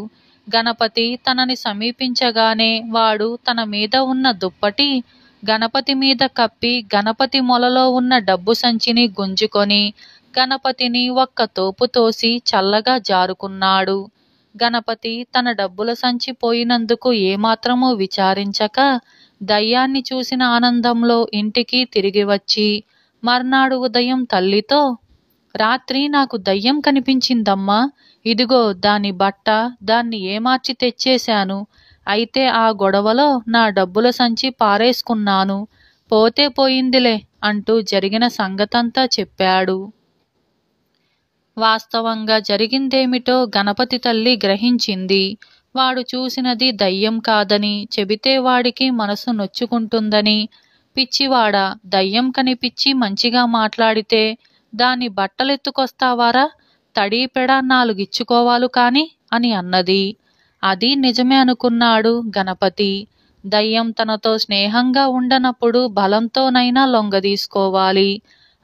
గణపతి తనని సమీపించగానే వాడు తన మీద ఉన్న దుప్పటి గణపతి మీద కప్పి గణపతి మొలలో ఉన్న డబ్బు సంచిని గుంజుకొని గణపతిని ఒక్క తోపు తోసి చల్లగా జారుకున్నాడు. గణపతి తన డబ్బుల సంచి పోయినందుకు ఏమాత్రమూ విచారించక దయ్యాన్ని చూసిన ఆనందంలో ఇంటికి తిరిగి వచ్చి మర్నాడు ఉదయం తల్లితో, రాత్రి నాకు దయ్యం కనిపించిందమ్మా, ఇదిగో దాని బట్ట, దాన్ని ఏమార్చి తెచ్చేశాను. అయితే ఆ గొడవలో నా డబ్బుల సంచి పారేసుకున్నాను, పోతే పోయిందిలే అంటూ జరిగిన సంగతంతా చెప్పాడు. వాస్తవంగా జరిగిందేమిటో గణపతి తల్లి గ్రహించింది. వాడు చూసినది దయ్యం కాదని చెబితే వాడికి మనసు నొచ్చుకుంటుందని, పిచ్చివాడా, దయ్యం కనిపించి మంచిగా మాట్లాడితే దాని బట్టలెత్తుకొస్తావారా, తడీపెడ నాలుగిచ్చుకోవాలు కాని అని అన్నది. అది నిజమే అనుకున్నాడు గణపతి. దయ్యం తనతో స్నేహంగా ఉండనప్పుడు బలంతోనైనా లొంగదీసుకోవాలి.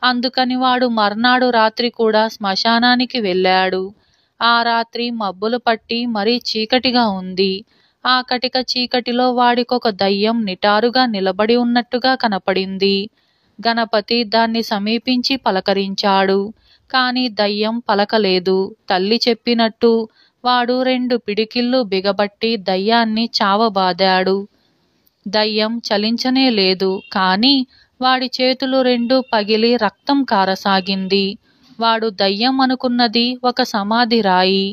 అందుకని వాడు మర్నాడు రాత్రి కూడా శ్మశానానికి వెళ్ళాడు. ఆ రాత్రి మబ్బులు పట్టి మరీ చీకటిగా ఉంది. ఆ కటిక చీకటిలో వాడికొక దయ్యం నిటారుగా నిలబడి ఉన్నట్టుగా కనపడింది. గణపతి దాన్ని సమీపించి పలకరించాడు. కాని దయ్యం పలకలేదు. తల్లి చెప్పినట్టు వాడు 2 పిడికిళ్ళు బిగబట్టి దయ్యాన్ని చావబాదాడు. దయ్యం చలించనే లేదు. కాని వాడి చేతులు 2 పగిలి రక్తం కారసాగింది. వాడు దయ్యం అనుకున్నది ఒక సమాధి రాయి.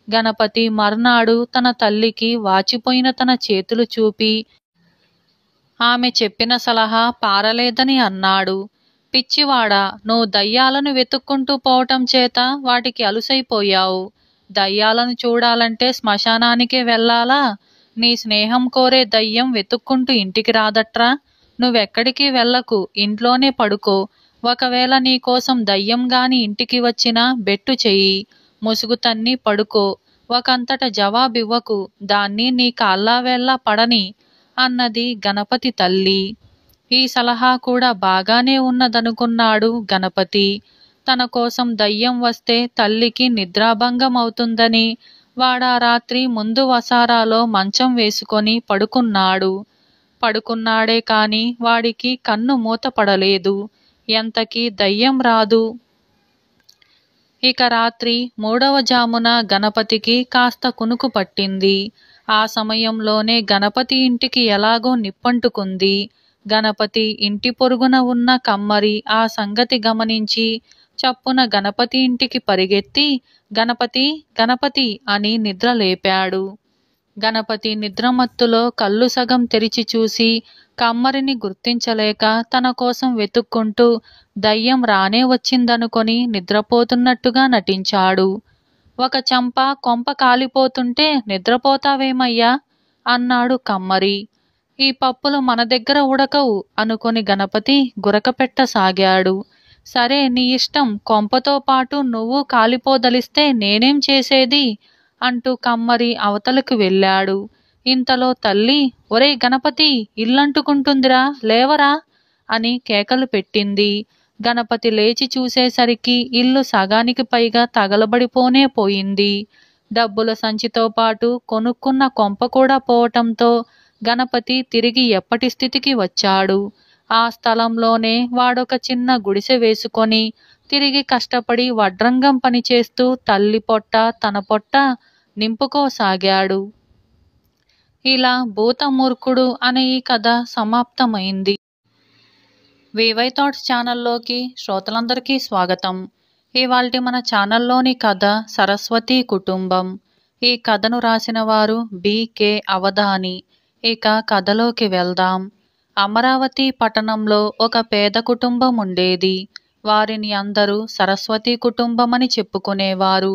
గణపతి మర్నాడు తన తల్లికి వాచిపోయిన తన చేతులు చూపి ఆమె చెప్పిన సలహా పారలేదని అన్నాడు. పిచ్చివాడా, నువ్వు దయ్యాలను వెతుక్కుంటూ పోవటం చేత వాటికి అలుసైపోయావు. దయ్యాలను చూడాలంటే శ్మశానానికే వెళ్ళాలా? నీ స్నేహం కోరే దయ్యం వెతుక్కుంటూ ఇంటికి రాదట్రా. నువ్వెక్కడికి వెళ్ళకు, ఇంట్లోనే పడుకో. ఒకవేళ నీకోసం దయ్యం గాని ఇంటికి వచ్చినా బెట్టు చెయ్యి, ముసుగు తన్ని పడుకో. ఒకంతట జవాబివ్వకు, దాన్ని నీ కాళ్ళావేళ్ళ పడని అన్నది గణపతి తల్లి. ఈ సలహా కూడా బాగానే ఉన్నదనుకున్నాడు గణపతి. తన కోసం దయ్యం వస్తే తల్లికి నిద్రాభంగం అవుతుందని వాడా రాత్రి ముందు వసారాలో మంచం వేసుకొని పడుకున్నాడు. పడుకున్నాడే కాని వాడికి కన్ను మూతపడలేదు. ఎంతకీ దయ్యం రాదు. ఇక రాత్రి 3వ జామున గణపతికి కాస్త కునుకు పట్టింది. ఆ సమయంలోనే గణపతి ఇంటికి ఎలాగో నిప్పంటుకుంది. గణపతి ఇంటి పొరుగున ఉన్న కమ్మరి ఆ సంగతి గమనించి చప్పున గణపతి ఇంటికి పరిగెత్తి గణపతి గణపతి అని నిద్ర లేపాడు. గణపతి నిద్రమత్తులో కళ్ళు సగం తెరిచి చూసి కమ్మరిని గుర్తించలేక తన కోసం వెతుక్కుంటూ దయ్యం రానే వచ్చిందనుకొని నిద్రపోతున్నట్టుగా నటించాడు. ఒక చెంప కొంప కాలిపోతుంటే నిద్రపోతావేమయ్యా అన్నాడు కమ్మరి. ఈ పప్పులు మన దగ్గర ఉడకవు అనుకొని గణపతి గురకపెట్టసాగాడు. సరే, నీ ఇష్టం, కొంపతో పాటు నువ్వు కాలిపోదలిస్తే నేనేం చేసేది అంటూ కమ్మరి అవతలకు వెళ్ళాడు. ఇంతలో తల్లి, ఒరే గణపతి, ఇల్లంటుకుంటుందిరా, లేవరా అని కేకలు పెట్టింది. గణపతి లేచి చూసేసరికి ఇల్లు సగానికి పైగా తగలబడిపోనే పోయింది. డబ్బుల సంచితో పాటు కొనుక్కున్న కొంప కూడా పోవటంతో గణపతి తిరిగి ఎప్పటి స్థితికి వచ్చాడు. ఆ స్థలంలోనే వాడొక చిన్న గుడిసె వేసుకొని తిరిగి కష్టపడి వడ్రంగం పనిచేస్తూ తల్లి పొట్ట తన పొట్ట నింపుకోసాగాడు. ఇలా భూతమూర్ఖుడు అనే ఈ కథ సమాప్తమైంది. వివై థాట్స్ ఛానల్లోకి శ్రోతలందరికీ స్వాగతం. ఇవాల్టి మన ఛానల్లోని కథ సరస్వతి కుటుంబం. ఈ కథను రాసిన వారు బి.కే. అవధాని. ఇక కథలోకి వెళ్దాం. అమరావతి పట్టణంలో ఒక పేద కుటుంబం ఉండేది. వారిని అందరూ సరస్వతి కుటుంబమని చెప్పుకునేవారు.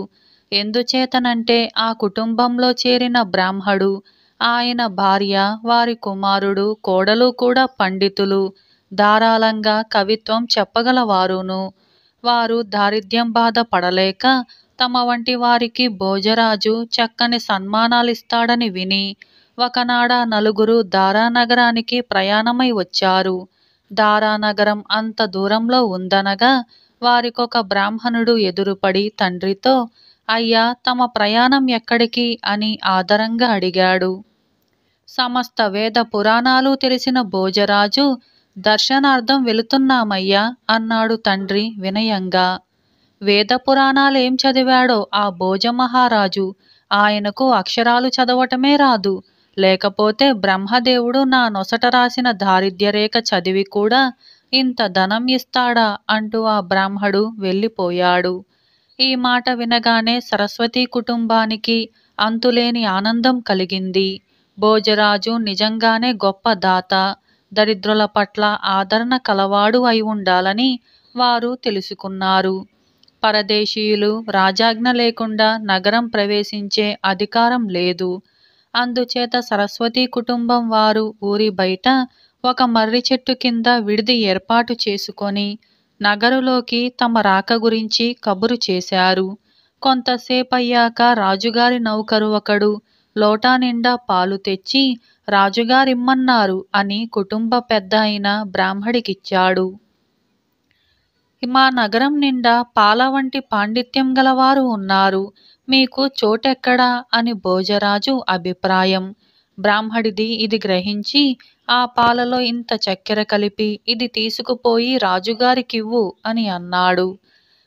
ఎందుచేతనంటే ఆ కుటుంబంలో చేరిన బ్రాహ్మడు, ఆయన భార్య, వారి కుమారుడు, కోడలు కూడా పండితులు, ధారాళంగా కవిత్వం చెప్పగలవారును. వారు దారిద్ర్యం బాధ పడలేక తమ వంటి వారికి భోజరాజు చక్కని సన్మానాలిస్తాడని విని ఒకనాడ నలుగురు దారానగరానికి ప్రయాణమై వచ్చారు. దారానగరం అంత దూరంలో ఉందనగా వారికొక బ్రాహ్మణుడు ఎదురుపడి తండ్రితో, అయ్యా, తమ ప్రయాణం ఎక్కడికి అని ఆదరంగా అడిగాడు. సమస్త వేద పురాణాలు తెలిసిన భోజరాజు, దర్శనార్థం వెళుతున్నామయ్యా అన్నాడు తండ్రి వినయంగా. వేద పురాణాలేం చదివాడో ఆ భోజమహారాజు, ఆయనకు అక్షరాలు చదవటమే రాదు. లేకపోతే బ్రహ్మదేవుడు నా నొసట రాసిన దారిద్ర్యరేఖ చదివి కూడా ఇంత ధనం ఇస్తాడా అంటూ ఆ బ్రాహ్మడు వెళ్ళిపోయాడు. ఈ మాట వినగానే సరస్వతి కుటుంబానికి అంతులేని ఆనందం కలిగింది. భోజరాజు నిజంగానే గొప్ప దాత, దరిద్రుల పట్ల ఆదరణ కలవాడు అయి ఉండాలని వారు తెలుసుకున్నారు. పరదేశీయులు రాజాజ్ఞ లేకుండా నగరం ప్రవేశించే అధికారం లేదు. అందుచేత సరస్వతి కుటుంబం వారు ఊరి బయట ఒక మర్రి చెట్టు కింద విడిది ఏర్పాటు చేసుకొని నగరులోకి తమ రాక గురించి కబురు చేశారు. కొంతసేపయ్యాక రాజుగారి నౌకరు ఒకడు లోటా నిండా పాలు తెచ్చి రాజుగారిమ్మన్నారు అని కుటుంబ పెద్ద అయిన బ్రాహ్మడికిచ్చాడు. మా నగరం నిండా పాల వంటి పాండిత్యం గలవారు ఉన్నారు, మీకు చోటెక్కడా అని భోజరాజు అభిప్రాయం. బ్రాహ్మడిది ఇది గ్రహించి, ఆ పాలలో ఇంత చక్కెర కలిపి ఇది తీసుకుపోయి రాజుగారికివ్వు అని అన్నాడు.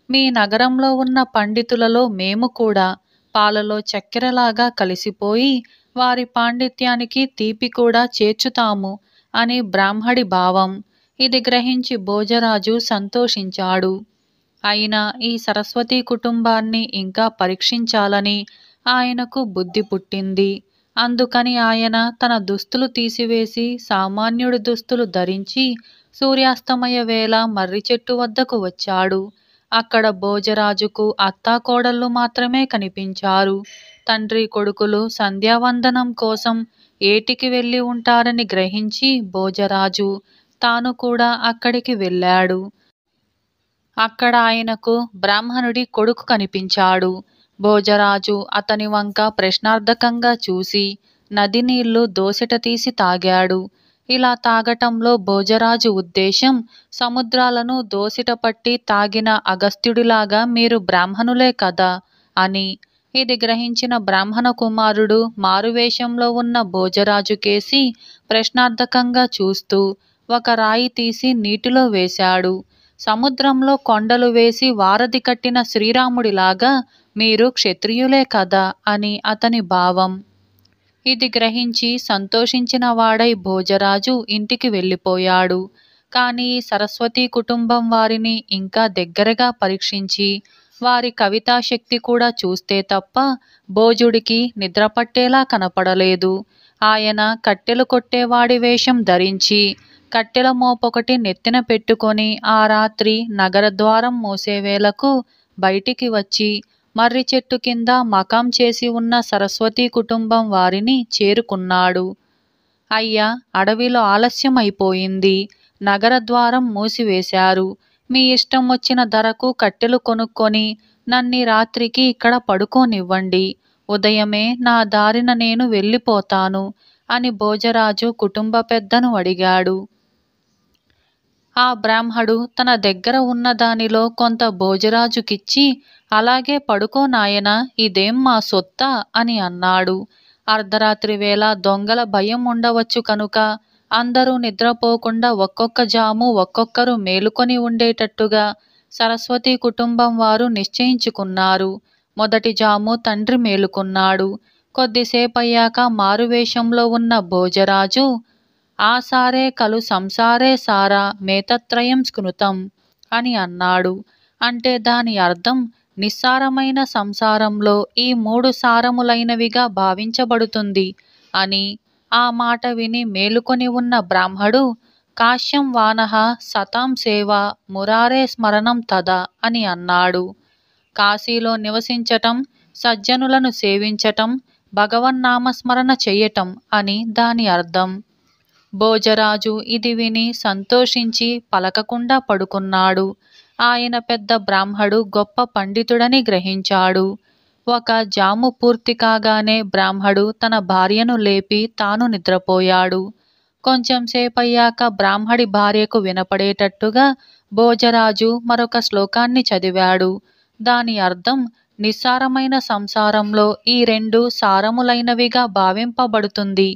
మీ నగరంలో ఉన్న పండితులలో మేము కూడా పాలలో చక్కెరలాగా కలిసిపోయి వారి పాండిత్యానికి తీపి కూడా చేర్చుతాము అని బ్రాహ్మడి భావం. ఇది గ్రహించి భోజరాజు సంతోషించాడు. అయినా ఈ సరస్వతి కుటుంబాన్ని ఇంకా పరీక్షించాలని ఆయనకు బుద్ధి పుట్టింది. అందుకని ఆయన తన దుస్తులు తీసివేసి సామాన్యుడి దుస్తులు ధరించి సూర్యాస్తమయ వేళ మర్రి చెట్టు వద్దకు వచ్చాడు. అక్కడ భోజరాజుకు అత్తాకోడళ్ళు మాత్రమే కనిపించారు. తండ్రి కొడుకులు సంధ్యావందనం కోసం ఏటికి వెళ్ళి ఉంటారని గ్రహించి భోజరాజు తాను కూడా అక్కడికి వెళ్ళాడు. అక్కడ ఆయనకు బ్రాహ్మణుడి కొడుకు కనిపించాడు. భోజరాజు అతని వంక ప్రశ్నార్థకంగా చూసి నది నీళ్లు దోసెట తీసి తాగాడు. ఇలా తాగటంలో భోజరాజు ఉద్దేశం, సముద్రాలను దోసిట పట్టి తాగిన అగస్త్యుడిలాగా మీరు బ్రాహ్మణులే కదా అని. ఇది గ్రహించిన బ్రాహ్మణ కుమారుడు మారువేషంలో ఉన్న భోజరాజు కేసి ప్రశ్నార్థకంగా చూస్తూ ఒక రాయి తీసి నీటిలో వేశాడు. సముద్రంలో కొండలు వేసి వారధి కట్టిన శ్రీరాముడిలాగా మీరు క్షత్రియులే కదా అని అతని భావం. ఇది గ్రహించి సంతోషించిన వాడై భోజరాజు ఇంటికి వెళ్ళిపోయాడు. కానీ సరస్వతి కుటుంబం వారిని ఇంకా దగ్గరగా పరీక్షించి వారి కవితాశక్తి కూడా చూస్తే తప్ప భోజుడికి నిద్రపట్టేలా కనపడలేదు. ఆయన కట్టెలు కొట్టేవాడి వేషం ధరించి కట్టెల మోపొకటి నెత్తిన పెట్టుకొని ఆ రాత్రి నగరద్వారం మూసేవేళకు బయటికి వచ్చి మర్రి చెట్టు కింద మకాం చేసి ఉన్న సరస్వతి కుటుంబం వారిని చేరుకున్నాడు. అయ్యా, అడవిలో ఆలస్యం అయిపోయింది, నగరద్వారం మూసివేశారు. మీ ఇష్టం వచ్చిన ధరకు కట్టెలు కొనుక్కొని నన్ని రాత్రికి ఇక్కడ పడుకోనివ్వండి. ఉదయమే నా దారిన నేను వెళ్ళిపోతాను అని భోజరాజు కుటుంబ పెద్దను అడిగాడు. ఆ బ్రాహ్మడు తన దగ్గర ఉన్న దానిలో కొంత భోజరాజుకిచ్చి, అలాగే పడుకో నాయనా, ఇదేం మా సొత్తా అని అన్నాడు. అర్ధరాత్రి వేళ దొంగల భయం ఉండవచ్చు కనుక అందరూ నిద్రపోకుండా ఒక్కొక్క జాము ఒక్కొక్కరు మేలుకొని ఉండేటట్టుగా సరస్వతి కుటుంబం వారు నిశ్చయించుకున్నారు. మొదటి జాము తండ్రి మేలుకున్నాడు. కొద్దిసేపయ్యాక మారువేషంలో ఉన్న భోజరాజు, ఆసారే కలు సంసారే సారా మేతత్రయం స్కృతం అని అన్నాడు. అంటే దాని అర్థం, నిస్సారమైన సంసారంలో ఈ 3 సారములైనవిగా భావించబడుతుంది అని. ఆ మాట విని మేలుకొని ఉన్న బ్రాహ్మడు కాశ్యం వానః సతాం సేవ మురారే స్మరణం తదా అని అన్నాడు. కాశీలో నివసించటం, సజ్జనులను సేవించటం, భగవన్నామస్మరణ చెయ్యటం అని దాని అర్థం. భోజరాజు ఇది విని సంతోషించి పలకకుండా పడుకున్నాడు. ఆయన పెద్ద బ్రాహ్మడు గొప్ప పండితుడని గ్రహించాడు. ఒక జాము పూర్తి కాగానే బ్రాహ్మడు తన భార్యను లేపి తాను నిద్రపోయాడు. కొంచెం సేపయ్యాక బ్రాహ్మడి భార్యకు వినపడేటట్టుగా భోజరాజు మరొక శ్లోకాన్ని చదివాడు. దాని అర్థం నిస్సారమైన సంసారంలో ఈ రెండు సారములైనవిగా భావింపబడుతుంది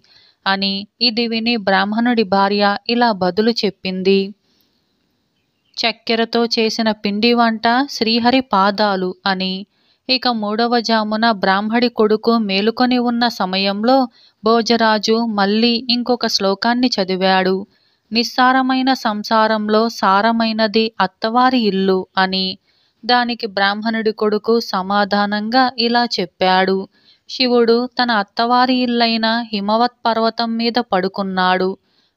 అని. ఇది విని బ్రాహ్మణుడి భార్య ఇలా బదులు చెప్పింది: చక్కెరతో చేసిన పిండి వంట శ్రీహరి పాదాలు అని. ఇక మూడవ జామున బ్రాహ్మడి కొడుకు మేలుకొని ఉన్న సమయంలో భోజరాజు మళ్ళీ ఇంకొక శ్లోకాన్ని చదివాడు. నిస్సారమైన సంసారంలో సారమైనది అత్తవారి ఇల్లు అని. దానికి బ్రాహ్మణుడి కొడుకు సమాధానంగా ఇలా చెప్పాడు: శివుడు తన అత్తవారి ఇల్లైన హిమవత్ పర్వతం మీద పడుకున్నాడు.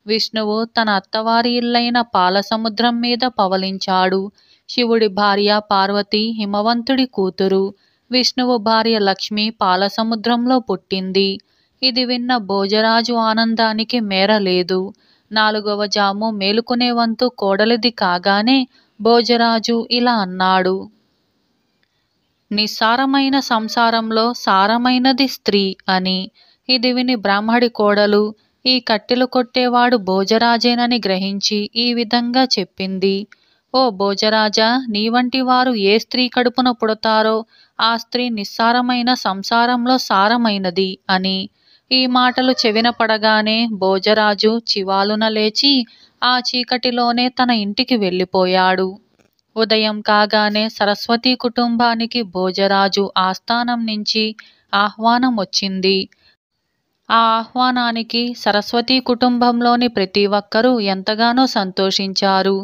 విష్ణువు తన అత్తవారి ఇల్లైన పాలసముద్రం మీద పవలించాడు. శివుడి భార్య పార్వతి హిమవంతుడి కూతురు. విష్ణువు భార్య లక్ష్మి పాలసముద్రంలో పుట్టింది. ఇది విన్న భోజరాజు ఆనందానికి మేరలేదు. 4వ జాము మేలుకునే వంతు కోడలిది కాగానే భోజరాజు ఇలా అన్నాడు: నిస్సారమైన సంసారంలో సారమైనది స్త్రీ అని. ఇది విని బ్రాహ్మడి కోడలు ఈ కట్టెలు కొట్టేవాడు భోజరాజేనని గ్రహించి ఈ విధంగా చెప్పింది: ఓ భోజరాజా, నీ వంటి వారు ఏ స్త్రీ కడుపున పుడతారో ఆ స్త్రీ నిస్సారమైన సంసారంలో సారమైనది అని. ఈ మాటలు చెవిన పడగానే భోజరాజు చివాలున లేచి ఆ చీకటిలోనే తన ఇంటికి వెళ్ళిపోయాడు. ఉదయం కాగానే సరస్వతి కుటుంబానికి భోజరాజు ఆస్థానం నుంచి ఆహ్వానం వచ్చింది. ఆ ఆహ్వానానికి సరస్వతి కుటుంబంలోని ప్రతి ఒక్కరూ ఎంతగానో సంతోషించారు.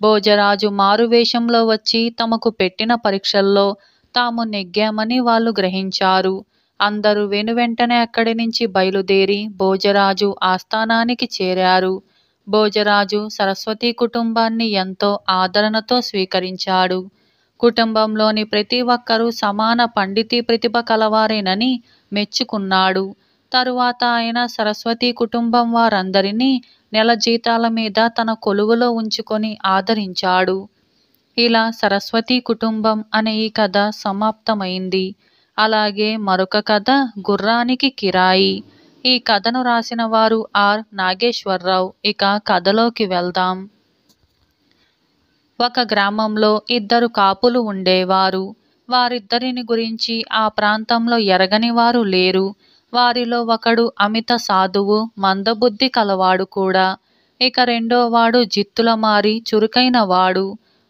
భోజరాజు మారువేషంలో వచ్చి తమకు పెట్టిన పరీక్షల్లో తాము నెగ్గామని వాళ్ళు గ్రహించారు. అందరూ వెనువెంటనే అక్కడి నుంచి బయలుదేరి భోజరాజు ఆస్థానానికి చేరారు. భోజరాజు సరస్వతి కుటుంబాన్ని ఎంతో ఆదరణతో స్వీకరించాడు. కుటుంబంలోని ప్రతి ఒక్కరూ సమాన పండితీ ప్రతిభ కలవారేనని మెచ్చుకున్నాడు. తరువాత ఆయన సరస్వతి కుటుంబం వారందరినీ నెల జీతాల మీద తన కొలువులో ఉంచుకొని ఆదరించాడు. ఇలా సరస్వతి కుటుంబం అనే ఈ కథ సమాప్తమైంది. అలాగే మరొక కథ గుర్రానికి కిరాయి. ఈ కథను రాసిన వారు ఆర్ నాగేశ్వరరావు. ఇక కథలోకి వెళ్దాం. ఒక గ్రామంలో 2 కాపులు ఉండేవారు. వారిద్దరిని గురించి ఆ ప్రాంతంలో ఎరగని వారు లేరు. వారిలో ఒకడు అమిత సాధువు, మందబుద్ధి కలవాడు కూడా. ఇక రెండోవాడు జిత్తులమారి చురుకైన వాడు.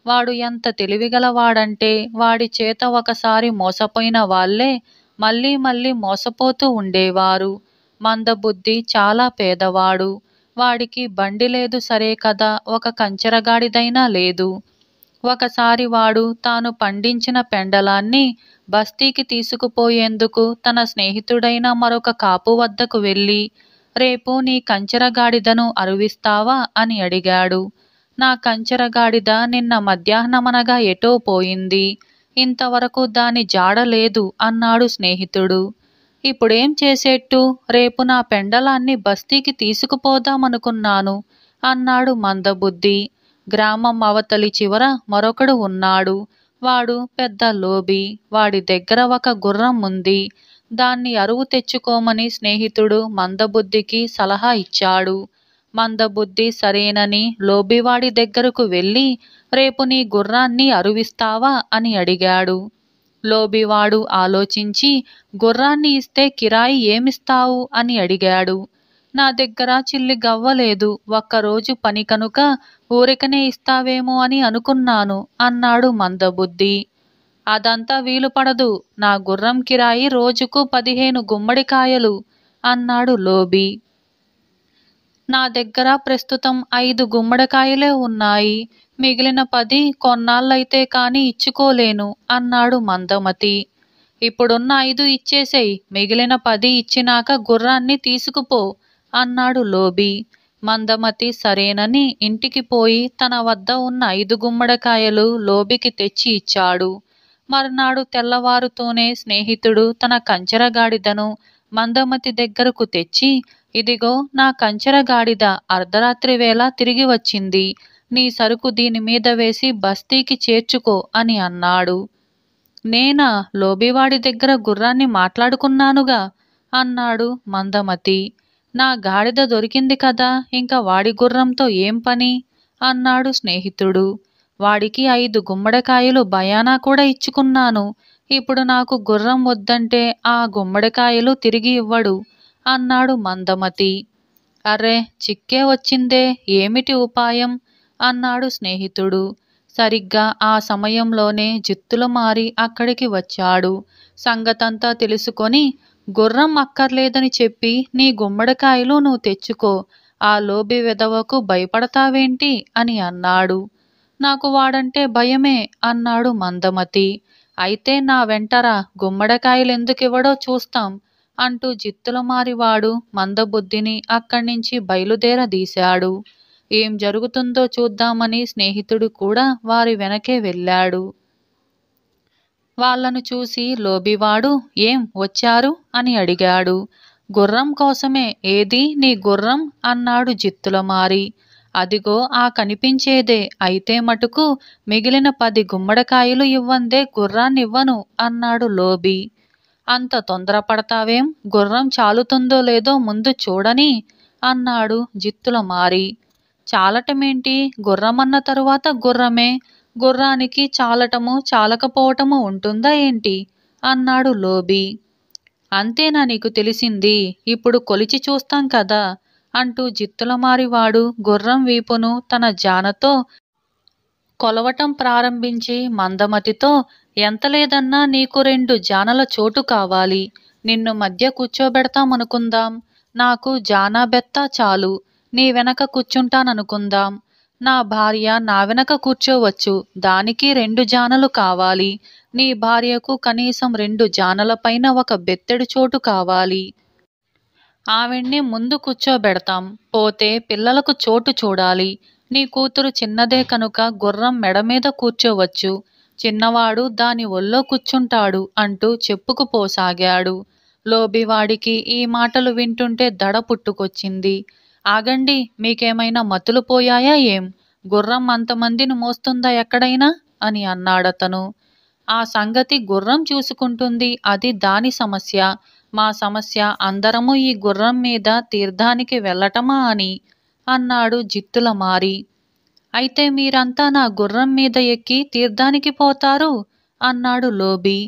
వాడు ఎంత తెలివిగలవాడంటే వాడి చేత ఒకసారి మోసపోయిన వాళ్ళే మళ్ళీ మళ్ళీ మోసపోతూ ఉండేవారు. మందబుద్ధి చాలా పేదవాడు. వాడికి బండి లేదు సరే కదా, ఒక కంచెరగాడిదైనా లేదు. ఒకసారి వాడు తాను పండించిన పెండలాన్ని బస్తీకి తీసుకుపోయేందుకు తన స్నేహితుడైన మరొక కాపు వద్దకు వెళ్ళి, రేపు నీ కంచెరగాడిదను అరువిస్తావా అని అడిగాడు. నా కంచెరగాడిద నిన్న మధ్యాహ్నమనగా ఎటో పోయింది, ఇంతవరకు దాని జాడలేదు అన్నాడు స్నేహితుడు. ఇప్పుడేం చేసేట్టు? రేపు నా పెండలాన్ని బస్తీకి తీసుకుపోదామనుకున్నాను అన్నాడు మందబుద్ధి. గ్రామం అవతలి చివర మరొకడు ఉన్నాడు. వాడు పెద్ద లోబి. వాడి దగ్గర ఒక గుర్రం ఉంది. దాన్ని అరువు తెచ్చుకోమని స్నేహితుడు మందబుద్ధికి సలహా ఇచ్చాడు. మందబుద్ధి సరేనని లోబివాడి దగ్గరకు వెళ్ళి, రేపు నీ గుర్రాన్ని అరువిస్తావా అని అడిగాడు. లోబివాడు ఆలోచించి, గుర్రాన్ని ఇస్తే కిరాయి ఏమిస్తావు అని అడిగాడు. నా దగ్గర చిల్లి గవ్వలేదు, ఒక్కరోజు పని కనుక ఊరికనే ఇస్తావేమో అని అనుకున్నాను అన్నాడు మందబుద్ధి. అదంతా వీలుపడదు, నా గుర్రం కిరాయి రోజుకు 15 గుమ్మడికాయలు అన్నాడు లోబి. నా దగ్గర ప్రస్తుతం 5 గుమ్మడికాయలే ఉన్నాయి, మిగిలిన 10 కొన్నాళ్ళైతే కాని ఇచ్చుకోలేను అన్నాడు మందమతి. ఇప్పుడున్న 5 ఇచ్చేసేయ్, మిగిలిన 10 ఇచ్చినాక గుర్రాన్ని తీసుకుపో అన్నాడు లోబి. మందమతి సరేనని ఇంటికి పోయి తన వద్ద ఉన్న 5 గుమ్మడికాయలు లోబికి తెచ్చి ఇచ్చాడు. మర్నాడు తెల్లవారుతూనే స్నేహితుడు తన కంచరగాడిదను మందమతి దగ్గరకు తెచ్చి, ఇదిగో నా కంచరగాడిద అర్ధరాత్రి వేళ తిరిగి వచ్చింది. నీ సరుకు దీని మీద వేసి బస్తీకి చేర్చుకో అని అన్నాడు. నేనా? లోబివాడి దగ్గర గుర్రాన్ని మాట్లాడుకున్నానుగా అన్నాడు మందమతి. నా గాడిద దొరికింది కదా, ఇంకా వాడి గుర్రంతో ఏం పని అన్నాడు స్నేహితుడు. వాడికి 5 గుమ్మడికాయలు బయానా కూడా ఇచ్చుకున్నాను. ఇప్పుడు నాకు గుర్రం వద్దంటే ఆ గుమ్మడికాయలు తిరిగి ఇవ్వడు అన్నాడు మందమతి. అర్రే, చిక్కే వచ్చిందే, ఏమిటి ఉపాయం అన్నాడు స్నేహితుడు. సరిగ్గా ఆ సమయంలోనే జిత్తులమారి అక్కడికి వచ్చాడు. సంగతంతా తెలుసుకొని, గుర్రం అక్కర్లేదని చెప్పి నీ గుమ్మడికాయలు నువ్వు తెచ్చుకో, ఆ లోబి వెధవకు భయపడతావేంటి అని అన్నాడు. నాకు వాడంటే భయమే అన్నాడు మందమతి. అయితే నా వెంటరా, గుమ్మడికాయలెందుకివ్వడో చూస్తాం అంటూ జిత్తులమారివాడు మందబుద్ధిని అక్కడ్నించి బయలుదేరదీశాడు. ఏం జరుగుతుందో చూద్దామని స్నేహితుడు కూడా వారి వెనకే వెళ్ళాడు. వాళ్లను చూసి లోబివాడు, ఏం వచ్చారు అని అడిగాడు. గుర్రం కోసమే. ఏది నీ గుర్రం అన్నాడు జిత్తులమారి. అదిగో ఆ కనిపించేదే. అయితే మటుకు మిగిలిన 10 గుమ్మడికాయలు ఇవ్వందే గుర్రాన్నివ్వను అన్నాడు లోబి. అంత తొందరపడతావేం? గుర్రం చాలుతుందో లేదో ముందు చూడని అన్నాడు జిత్తులమారి. చాలటమేంటి? గుర్రమన్న తరువాత గుర్రమే. గుర్రానికి చాలటము చాలకపోవటము ఉంటుందా ఏంటి అన్నాడు లోబి. అంతేనా నీకు తెలిసింది? ఇప్పుడు కొలిచి చూస్తాం కదా అంటూ జిత్తులమారివాడు గుర్రం వీపును తన జానతో కొలవటం ప్రారంభించి మందమతితో, ఎంత లేదన్నా నీకు 2 జానల చోటు కావాలి. నిన్ను మధ్య కూర్చోబెడతామనుకుందాం. నాకు జానా బెత్త చాలు. నీ వెనక కూర్చుంటాననుకుందాం. నా భార్య నా వెనక కూర్చోవచ్చు. దానికి 2 జానలు కావాలి. నీ భార్యకు కనీసం 2 జానలపైన ఒక బెత్తెడు చోటు కావాలి. ఆవిడ్ని ముందు కూర్చోబెడతాం. పోతే పిల్లలకు చోటు చూడాలి. నీ కూతురు చిన్నదే కనుక గుర్రం మెడమీద కూర్చోవచ్చు. చిన్నవాడు దాని ఒళ్ళో కూర్చుంటాడు అంటూ చెప్పుకుపోసాగాడు. లోబివాడికి ఈ మాటలు వింటుంటే దడ పుట్టుకొచ్చింది. ఆగండి, మీకేమైనా మతులు పోయాయా ఏం? గుర్రం అంతమందిని మోస్తుందా ఎక్కడైనా అని అన్నాడతను. ఆ సంగతి గుర్రం చూసుకుంటుంది, అది దాని సమస్య. మా సమస్య అందరము ఈ గుర్రం మీద తీర్థానికి వెళ్ళటమా అని అన్నాడు జిత్తులమారి. అయితే మీరంతా నా గుర్రం మీద ఎక్కి తీర్థానికి పోతారు అన్నాడు లోబి.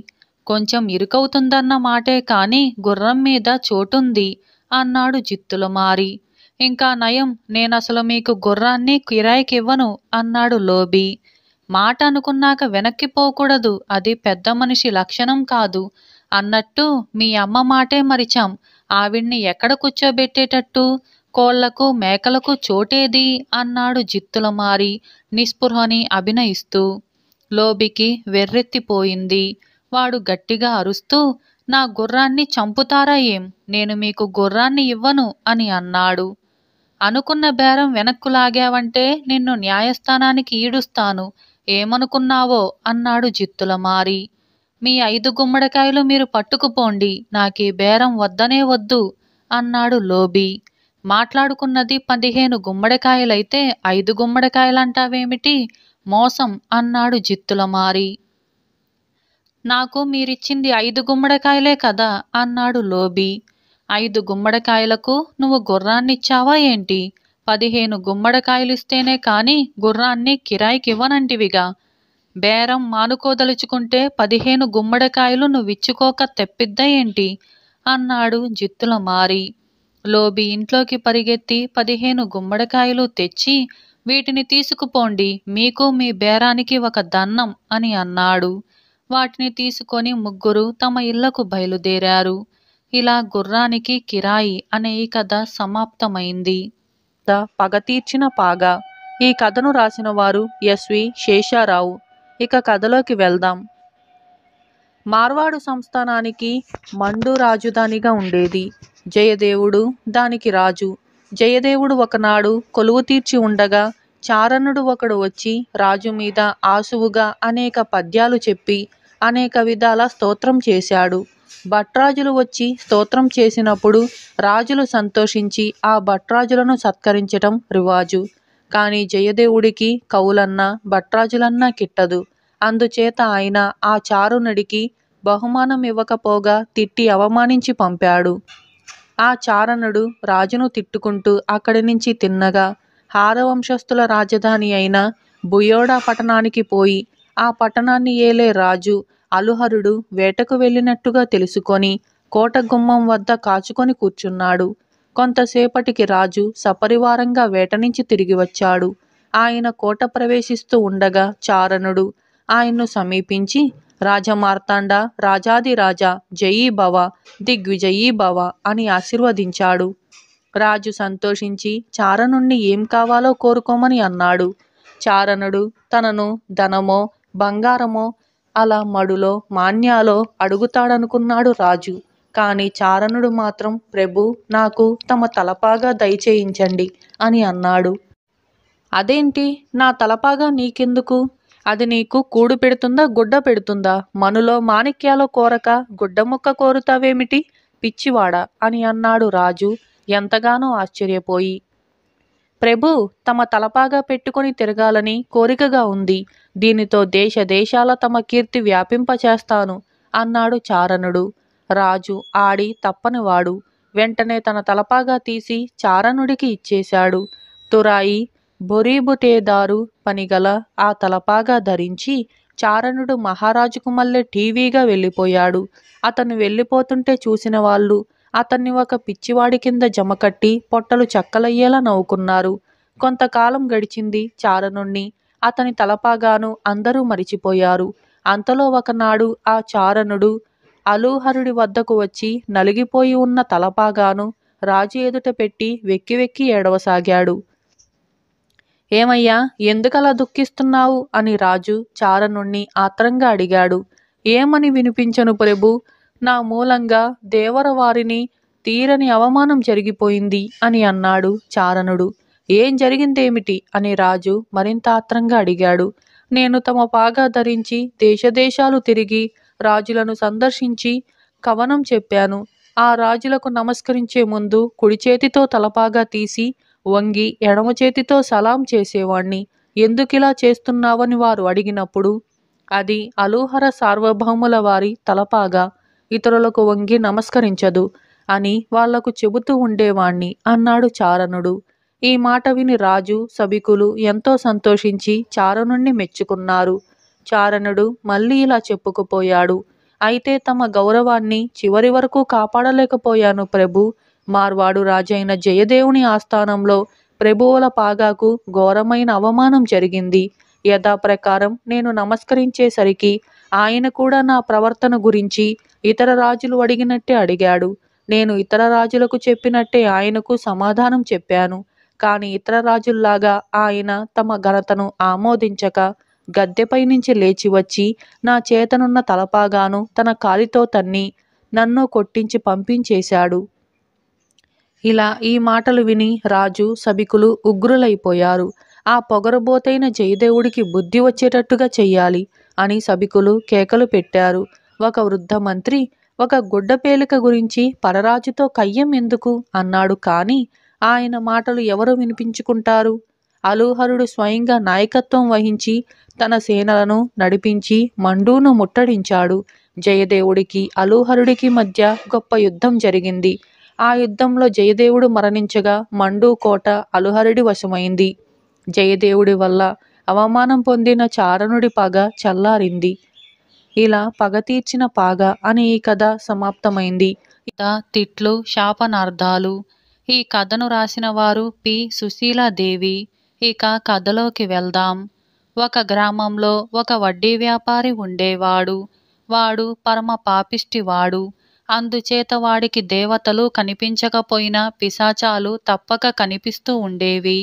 కొంచెం ఇరుకవుతుందన్న మాటే కాని గుర్రం మీద చోటుంది అన్నాడు జిత్తులమారి. ఇంకా నయం, నేనసలు మీకు గుర్రాన్ని కిరాయికివ్వను అన్నాడు లోబి. మాట అనుకున్నాక వెనక్కి పోకూడదు, అది పెద్ద మనిషి లక్షణం కాదు. అన్నట్టు మీ అమ్మ మాటే మరిచాం. ఆవిడ్ని ఎక్కడ కూర్చోబెట్టేటట్టు? కోళ్లకు మేకలకు చోటేది అన్నాడు జిత్తులమారి నిస్పృహని అభినయిస్తూ. లోబికి వెర్రెత్తిపోయింది. వాడు గట్టిగా అరుస్తూ, నా గుర్రాన్ని చంపుతారా ఏం? నేను మీకు గుర్రాన్ని ఇవ్వను అని అన్నాడు. అనుకున్న బేరం వెనక్కు లాగావంటే నిన్ను న్యాయస్థానానికి ఈడుస్తాను. ఏమనుకున్నావో అన్నాడు జిత్తులమారి. మీ 5 గుమ్మడికాయలు మీరు పట్టుకుపోండి, నాకీ బేరం వద్దనే వద్దు అన్నాడు లోబి. మాట్లాడుకున్నది 15 గుమ్మడికాయలైతే 5 గుమ్మడికాయలంటావేమిటి? మోసం అన్నాడు జిత్తులమారి. నాకు మీరిచ్చింది 5 గుమ్మడికాయలే కదా అన్నాడు లోబి. 5 గుమ్మడికాయలకు నువ్వు గుర్రాన్నిచ్చావా ఏంటి? 15 గుమ్మడికాయలిస్తేనే కాని గుర్రాన్ని కిరాయికివ్వనంటివిగా. బేరం మానుకోదలుచుకుంటే 15 గుమ్మడికాయలు నువ్విచ్చుకోక తెప్పిద్దా ఏంటి అన్నాడు జిత్తులమారి. లోబి ఇంట్లోకి పరిగెత్తి 15 గుమ్మడికాయలు తెచ్చి, వీటిని తీసుకుపోండి, మీకు మీ బేరానికి ఒక దన్నం అని అన్నాడు. వాటిని తీసుకొని ముగ్గురు తమ ఇళ్లకు బయలుదేరారు. ఇలా గుర్రానికి కిరాయి అనే ఈ కథ సమాప్తమైంది. పగ తీర్చిన పాగా. ఈ కథను రాసిన వారు ఎస్వి శేషారావు. ఇక కథలోకి వెళ్దాం. మార్వాడు సంస్థానానికి మండు రాజధానిగా ఉండేది. జయదేవుడు దానికి రాజు. జయదేవుడు ఒకనాడు కొలువు తీర్చి ఉండగా చారణుడు ఒకడు వచ్చి రాజు మీద ఆసువుగా అనేక పద్యాలు చెప్పి అనేక విధాల స్తోత్రం చేశాడు. భట్రాజులు వచ్చి స్తోత్రం చేసినప్పుడు రాజులు సంతోషించి ఆ భట్రాజులను సత్కరించటం రివాజు. కానీ జయదేవుడికి కవులన్నా భట్రాజులన్నా కిట్టదు. అందుచేత ఆయన ఆ చారునుడికి బహుమానం ఇవ్వకపోగా తిట్టి అవమానించి పంపాడు. ఆ చారణుడు రాజును తిట్టుకుంటూ అక్కడి నుంచి తిన్నగా హారవంశస్థుల రాజధాని అయిన బుయోడా పట్టణానికి పోయి ఆ పట్టణాన్ని ఏలే రాజు అలుహరుడు వేటకు వెళ్ళినట్టుగా తెలుసుకొని కోట గుమ్మం వద్ద కాచుకొని కూర్చున్నాడు. కొంతసేపటికి రాజు సపరివారంగా వేట నుంచి తిరిగి వచ్చాడు. ఆయన కోట ప్రవేశిస్తూ ఉండగా చారణుడు ఆయన్ను సమీపించి, రాజమార్తాండ, రాజాదిరాజా, జయీ భవ, దిగ్విజయీ భవ అని ఆశీర్వదించాడు. రాజు సంతోషించి చారణుణ్ణి ఏం కావాలో కోరుకోమని అన్నాడు. చారణుడు తనను ధనమో బంగారమో అలా మడులో మాన్యాలో అడుగుతాడనుకున్నాడు రాజు. కానీ చారణుడు మాత్రం, ప్రభు, నాకు తమ తలపాగా దయచేయించండి అని అన్నాడు. అదేంటి, నా తలపాగా నీకెందుకు? అది నీకు కూడు పెడుతుందా గుడ్డ పెడుతుందా? మనులో మాణిక్యాలో కోరక గుడ్డముక్క కోరుతావేమిటి పిచ్చివాడా అని అన్నాడు రాజు ఎంతగానో ఆశ్చర్యపోయి. ప్రభు, తమ తలపాగా పెట్టుకొని తిరగాలని కోరికగా ఉంది. దీనితో దేశ దేశాల తమ కీర్తి వ్యాపింపచేస్తాను అన్నాడు చారణుడు. రాజు ఆడి తప్పనివాడు. వెంటనే తన తలపాగా తీసి చారణుడికి ఇచ్చేశాడు. తురాయి బొరీబుటేదారు పనిగల ఆ తలపాగా ధరించి చారణుడు మహారాజుకు మళ్ళీ టీవీగా వెళ్ళిపోయాడు. అతను వెళ్ళిపోతుంటే చూసిన వాళ్ళు అతన్ని ఒక పిచ్చివాడి కింద జమకట్టి పొట్టలు చక్కలయ్యేలా నవ్వుకున్నారు. కొంతకాలం గడిచింది. చారణుణ్ణి అతని తలపాగాను అందరూ మరిచిపోయారు. అంతలో ఒకనాడు ఆ చారణుడు అలుహరుడి వద్దకు వచ్చి నలిగిపోయి ఉన్న తలపాగాను రాజు ఎదుట పెట్టి వెక్కి వెక్కి ఏడవసాగాడు. ఏమయ్యా, ఎందుకలా దుఃఖిస్తున్నావు అని రాజు చారణుణ్ణి ఆత్రంగా అడిగాడు. ఏమని వినిపించను ప్రభు, నా మూలంగా దేవరవారిని తీరని అవమానం జరిగిపోయింది అని అన్నాడు చారణుడు. ఏం జరిగిందేమిటి అని రాజు మరింత ఆత్రంగా అడిగాడు. నేను తమ పాగా ధరించి దేశదేశాలు తిరిగి రాజులను సందర్శించి కవనం చెప్పాను. ఆ రాజులకు నమస్కరించే ముందు కుడి చేతితో తలపాగా తీసి వంగి ఎడమ చేతితో సలాం చేసేవాణ్ణి. ఎందుకిలా చేస్తున్నావని వారు అడిగినప్పుడు, అది అలుహర సార్వభౌముల వారి తలపాగా, ఇతరులకు వంగి నమస్కరించదు అని వాళ్లకు చెబుతూ ఉండేవాణ్ణి అన్నాడు చారణుడు. ఈ మాట విని రాజు సభికులు ఎంతో సంతోషించి చారణుణ్ణి మెచ్చుకున్నారు. చారణుడు మళ్ళీ ఇలా చెప్పుకుపోయాడు. అయితే తమ గౌరవాన్ని చివరి వరకు కాపాడలేకపోయాను ప్రభు. మార్వాడు రాజైన జయదేవుని ఆస్థానంలో ప్రభువుల పాగాకు ఘోరమైన అవమానం జరిగింది. యథాప్రకారం నేను నమస్కరించేసరికి ఆయన కూడా నా ప్రవర్తన గురించి ఇతర రాజులు అడిగినట్టే అడిగాడు. నేను ఇతర రాజులకు చెప్పినట్టే ఆయనకు సమాధానం చెప్పాను. కానీ ఇతర రాజుల్లాగా ఆయన తమ ఘనతను ఆమోదించక గద్దెపై నుంచి లేచి వచ్చి నా చేతనున్న తలపాగాను తన కాలితో తన్ని నన్ను కొట్టించి పంపించేశాడు. ఇలా ఈ మాటలు విని రాజు సభికులు ఉగ్రులైపోయారు. ఆ పొగరబోతైన జయదేవుడికి బుద్ధి వచ్చేటట్టుగా చెయ్యాలి అని సభికులు కేకలు పెట్టారు. ఒక వృద్ధ మంత్రి, ఒక గుడ్డపేలిక గురించి పరరాజుతో కయ్యం ఎందుకు అన్నాడు. కానీ ఆయన మాటలు ఎవరు వినిపించుకుంటారు? అలుహరుడు స్వయంగా నాయకత్వం వహించి తన సేనలను నడిపించి మండూను ముట్టడించాడు. జయదేవుడికి అలుహరుడికి మధ్య గొప్ప యుద్ధం జరిగింది. ఆ యుద్ధంలో జయదేవుడు మరణించగా మండూ కోట అలుహరుడి వశమైంది. జయదేవుడి వల్ల అవమానం పొందిన చారణుడి పగ చల్లారింది. ఇలా పగ తీర్చిన పాగ అని ఈ కథ సమాప్తమైంది. తిట్లు, శాపనార్థాలు. ఈ కథను రాసిన వారు పి. సుశీలాదేవి. ఇక కథలోకి వెళ్దాం. ఒక గ్రామంలో ఒక వడ్డీ వ్యాపారి ఉండేవాడు. వాడు పరమ పాపిష్టివాడు. అందుచేత వాడికి దేవతలు కనిపించకపోయినా పిశాచాలు తప్పక కనిపిస్తూ ఉండేవి.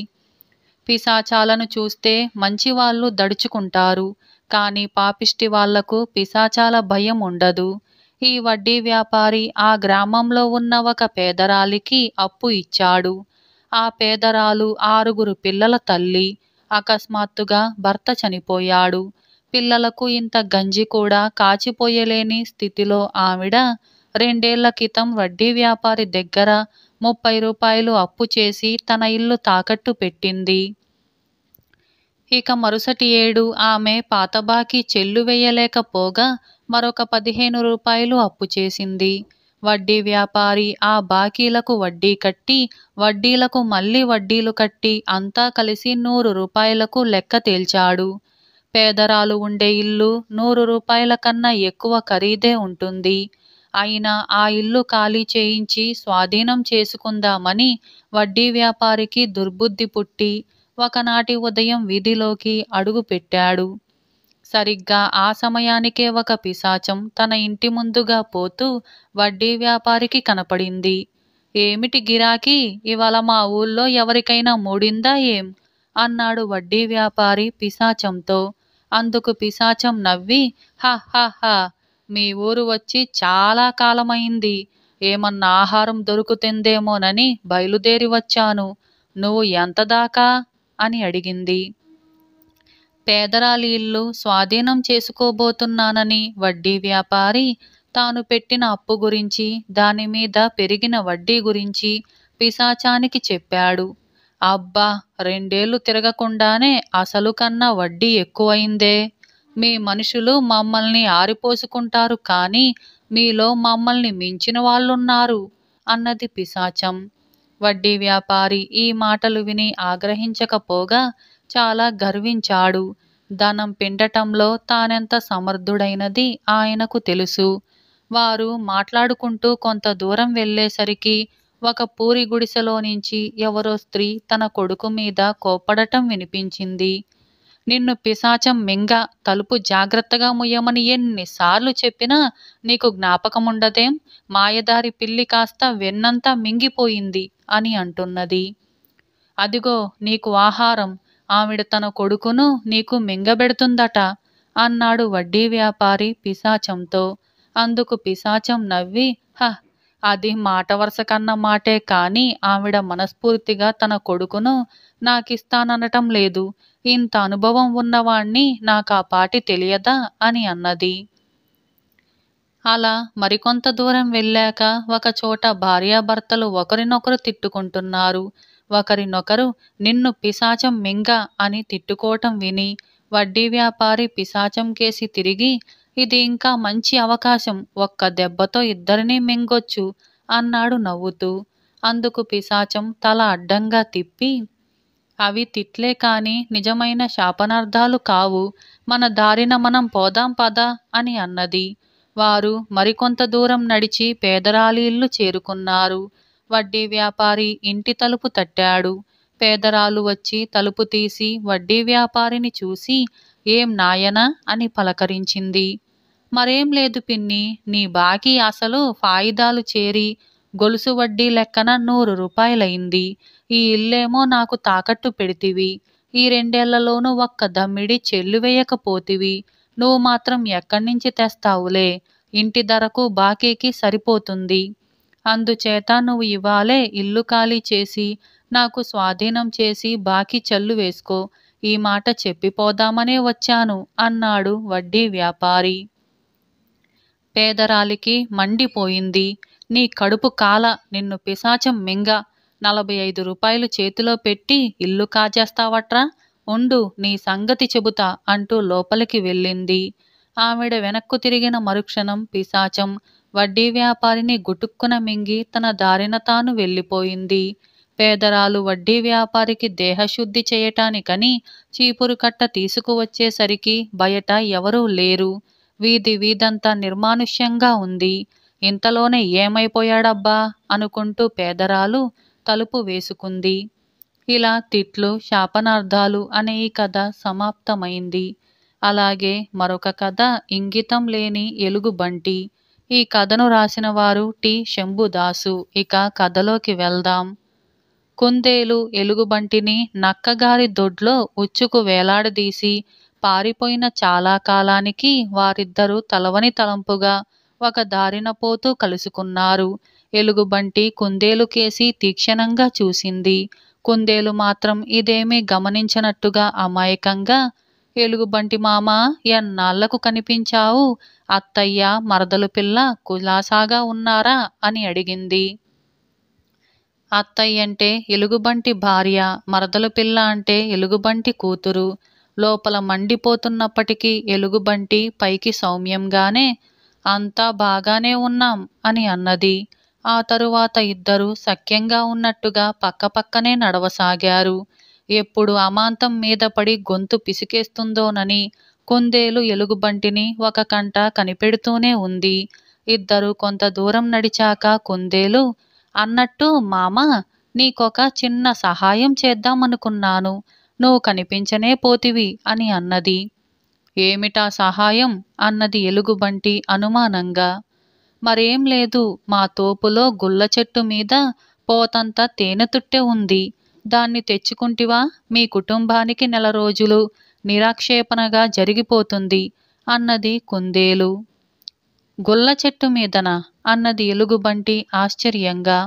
పిశాచాలను చూస్తే మంచివాళ్ళు దడుచుకుంటారు, కానీ పాపిష్టి వాళ్లకు పిశాచాల భయం ఉండదు. ఈ వడ్డీ వ్యాపారి ఆ గ్రామంలో ఉన్న ఒక పేదరాలికి అప్పు ఇచ్చాడు. ఆ పేదరాలు 6 పిల్లల తల్లి. అకస్మాత్తుగా భర్త చనిపోయాడు. పిల్లలకు ఇంత గంజి కూడా కాచిపోయలేని స్థితిలో ఆవిడ 2 ఏళ్ల క్రితం వడ్డీ వ్యాపారి దగ్గర 30 రూపాయలు అప్పు చేసి తన ఇల్లు తాకట్టు పెట్టింది. ఇక మరుసటి ఏడు ఆమె పాత బాకీ చెల్లువేయలేకపోగా మరొక 15 రూపాయలు అప్పు చేసింది. వడ్డీ వ్యాపారి ఆ బాకీలకు వడ్డీ కట్టి, వడ్డీలకు మళ్ళీ వడ్డీలు కట్టి అంతా కలిసి 100 రూపాయలకు లెక్క తేల్చాడు. పేదరాలు ఉండే ఇల్లు 100 రూపాయల కన్నా ఎక్కువ ఖరీదే ఉంటుంది. అయినా ఆ ఇల్లు ఖాళీ చేయించి స్వాధీనం చేసుకుందామని వడ్డీ వ్యాపారికి దుర్బుద్ధి పుట్టి ఒకనాటి ఉదయం వీధిలోకి అడుగు పెట్టాడు. సరిగ్గా ఆ సమయానికే ఒక పిశాచం తన ఇంటి ముందుగా పోతూ వడ్డీ వ్యాపారికి కనపడింది. "ఏమిటి గిరాకీ, ఇవాళ మా ఊళ్ళో ఎవరికైనా మూడిందా ఏం?" అన్నాడు వడ్డీ వ్యాపారి పిశాచంతో. అందుకు పిశాచం నవ్వి, "హ హ హ, మీ ఊరు వచ్చి చాలా కాలమైంది. ఏమన్నా ఆహారం దొరుకుతుందేమోనని బయలుదేరి వచ్చాను. నువ్వు ఎంత దాకా?" అని అడిగింది. పేదరాలి ఇల్లు స్వాధీనం చేసుకోబోతున్నానని వడ్డీ వ్యాపారి తాను పెట్టిన అప్పు గురించి, దానిమీద పెరిగిన వడ్డీ గురించి పిశాచానికి చెప్పాడు. "అబ్బా, 2 ఏళ్లు తిరగకుండానే అసలు కన్నా వడ్డీ ఎక్కువైందే. మీ మనుషులు మమ్మల్ని ఆరిపోసుకుంటారు, కానీ మీలో మమ్మల్ని మించిన వాళ్ళున్నారు" అన్నది పిశాచం. వడ్డీ వ్యాపారి ఈ మాటలు విని ఆగ్రహించకపోగా చాలా గర్వించాడు. ధనం పిండటంలో తానెంత సమర్థుడైనది ఆయనకు తెలుసు. వారు మాట్లాడుకుంటూ కొంత దూరం వెళ్ళేసరికి ఒక పూరి గుడిసెలో నుంచి ఎవరో స్త్రీ తన కొడుకు మీద కోప్పడటం వినిపించింది. "నిన్ను పిశాచం మింగ, తలుపు జాగ్రత్తగా ముయ్యమని ఎన్నిసార్లు చెప్పినా నీకు జ్ఞాపకముండదేం? మాయదారి పిల్లి కాస్త వెన్నంతా మింగిపోయింది" అని అంటున్నది. "అదిగో నీకు ఆహారం, ఆవిడ తన కొడుకును నీకు మింగబెడుతుందట" అన్నాడు వడ్డీ వ్యాపారి పిశాచంతో. అందుకు పిశాచం నవ్వి, "హ, అది మాట వరుస కన్న మాటే, కానీ ఆవిడ మనస్ఫూర్తిగా తన కొడుకును నాకిస్తాననటం లేదు. ఇంత అనుభవం ఉన్నవాణ్ణి నాకా పాటి తెలియదా" అని అన్నది. అలా మరికొంత దూరం వెళ్ళాక ఒకచోట భార్యాభర్తలు ఒకరినొకరు తిట్టుకుంటున్నారు. ఒకరినొకరు "నిన్ను పిశాచం మింగ" అని తిట్టుకోవటం విని వడ్డీ వ్యాపారి పిశాచం కేసి తిరిగి, "ఇది ఇంకా మంచి అవకాశం, ఒక్క దెబ్బతో ఇద్దరినీ మింగొచ్చు" అన్నాడు నవ్వుతూ. అందుకు పిశాచం తల అడ్డంగా తిప్పి, "అవి తిట్లే కాని నిజమైన శాపనార్థాలు కావు. మన దారిన మనం పోదాం పద" అని అన్నది. వారు మరికొంత దూరం నడిచి పేదరాలి ఇల్లు చేరుకున్నారు. వడ్డీ వ్యాపారి ఇంటి తలుపు తట్టాడు. పేదరాలు వచ్చి తలుపు తీసి వడ్డీ వ్యాపారిని చూసి, "ఏం నాయనా" అని పలకరించింది. "మరేం లేదు పిన్ని, నీ బాకీ అసలు ఫాయిదాలు చేరి గొలుసు వడ్డీ లెక్కన 100 రూపాయలయింది. ఈ ఇల్లేమో నాకు తాకట్టు పెడితివి. ఈ 2 ఏళ్లలోనూ ఒక్క దమ్మిడి చెల్లు వేయకపోతివి. నువ్వు మాత్రం ఎక్కడ్నించి తెస్తావులే. ఇంటి ధరకు బాకీకి సరిపోతుంది. అందుచేత నువ్వు ఇవాళే ఇల్లు ఖాళీ చేసి నాకు స్వాధీనం చేసి బాకీ చెల్లు వేసుకో. ఈ మాట చెప్పిపోదామనే వచ్చాను" అన్నాడు వడ్డీ వ్యాపారి. పేదరాలికి మండిపోయింది. "నీ కడుపు కాల, నిన్ను పిశాచం మింగ, 45 రూపాయలు చేతిలో పెట్టి ఇల్లు కాజేస్తావట్రా? ఉండు, నీ సంగతి చెబుతా" అంటూ లోపలికి వెళ్ళింది. ఆవిడ వెనక్కు తిరిగిన మరుక్షణం పిశాచం వడ్డీ వ్యాపారిని గుటుక్కున మింగి తన దారిన తాను వెళ్ళిపోయింది. పేదరాలు వడ్డీ వ్యాపారికి దేహశుద్ధి చేయటానికని చీపురు కట్ట తీసుకువచ్చేసరికి బయట ఎవరూ లేరు. వీధంతా నిర్మానుష్యంగా ఉంది. ఇంతలోనే ఏమైపోయాడబ్బా అనుకుంటూ పేదరాలు తలుపు వేసుకుంది. ఇలా తిట్లు, శాపనార్థాలు అనే ఈ కథ సమాప్తమైంది. అలాగే మరొక కథ ఇంగితం లేని ఎలుగుబంటి. ఈ కథను రాసిన వారు టి. శంభుదాసు. ఇక కథలోకి వెళ్దాం. కుందేలు ఎలుగుబంటిని నక్కగారి దొడ్లో ఉచ్చుకు వేలాడదీసి పారిపోయిన చాలా కాలానికి వారిద్దరూ తలవని తలంపుగా ఒక దారిన పోతూ కలుసుకున్నారు. ఎలుగుబంటి కుందేలు కేసి తీక్షణంగా చూసింది. కుందేలు మాత్రం ఇదేమీ గమనించనట్టుగా అమాయకంగా, ఎలుగుబంటి మామా, ఎన్నాళ్లకు కనిపించావు? అత్తయ్య, మరదలు పిల్ల కులాసాగా ఉన్నారా అని అడిగింది. అత్తయ్యంటే ఎలుగుబంటి భార్య, మరదలు పిల్ల అంటే ఎలుగుబంటి కూతురు. లోపల మండిపోతున్నప్పటికీ ఎలుగుబంటి పైకి సౌమ్యంగానే అంతా బాగానే ఉన్నాం అని అన్నది. ఆ తరువాత ఇద్దరూ సఖ్యంగా ఉన్నట్టుగా పక్కపక్కనే నడవసాగారు. ఎప్పుడు అమాంతం మీద పడి గొంతు పిసికేస్తుందోనని కుందేలు ఎలుగుబంటిని ఒక కంట కనిపెడుతూనే ఉంది. ఇద్దరూ కొంత దూరం నడిచాక కుందేలు, అన్నట్టు మామా, నీకొక చిన్న సహాయం చేద్దామనుకున్నాను. నువ్వు కనిపించనే పోతివి అని అన్నది. ఏమిటా సహాయం అన్నది ఎలుగుబంటి అనుమానంగా. మరేం లేదు, మా తోపులో గుల్ల చెట్టు మీద పోతంత తేనెతుట్టె ఉంది. దాన్ని తెచ్చుకుంటివా? మీ కుటుంబానికి 1 రోజులు నిరాక్షేపణగా జరిగిపోతుంది అన్నది కుందేలు. గుల్ల చెట్టు మీదనా అన్నది ఎలుగుబంటి ఆశ్చర్యంగా.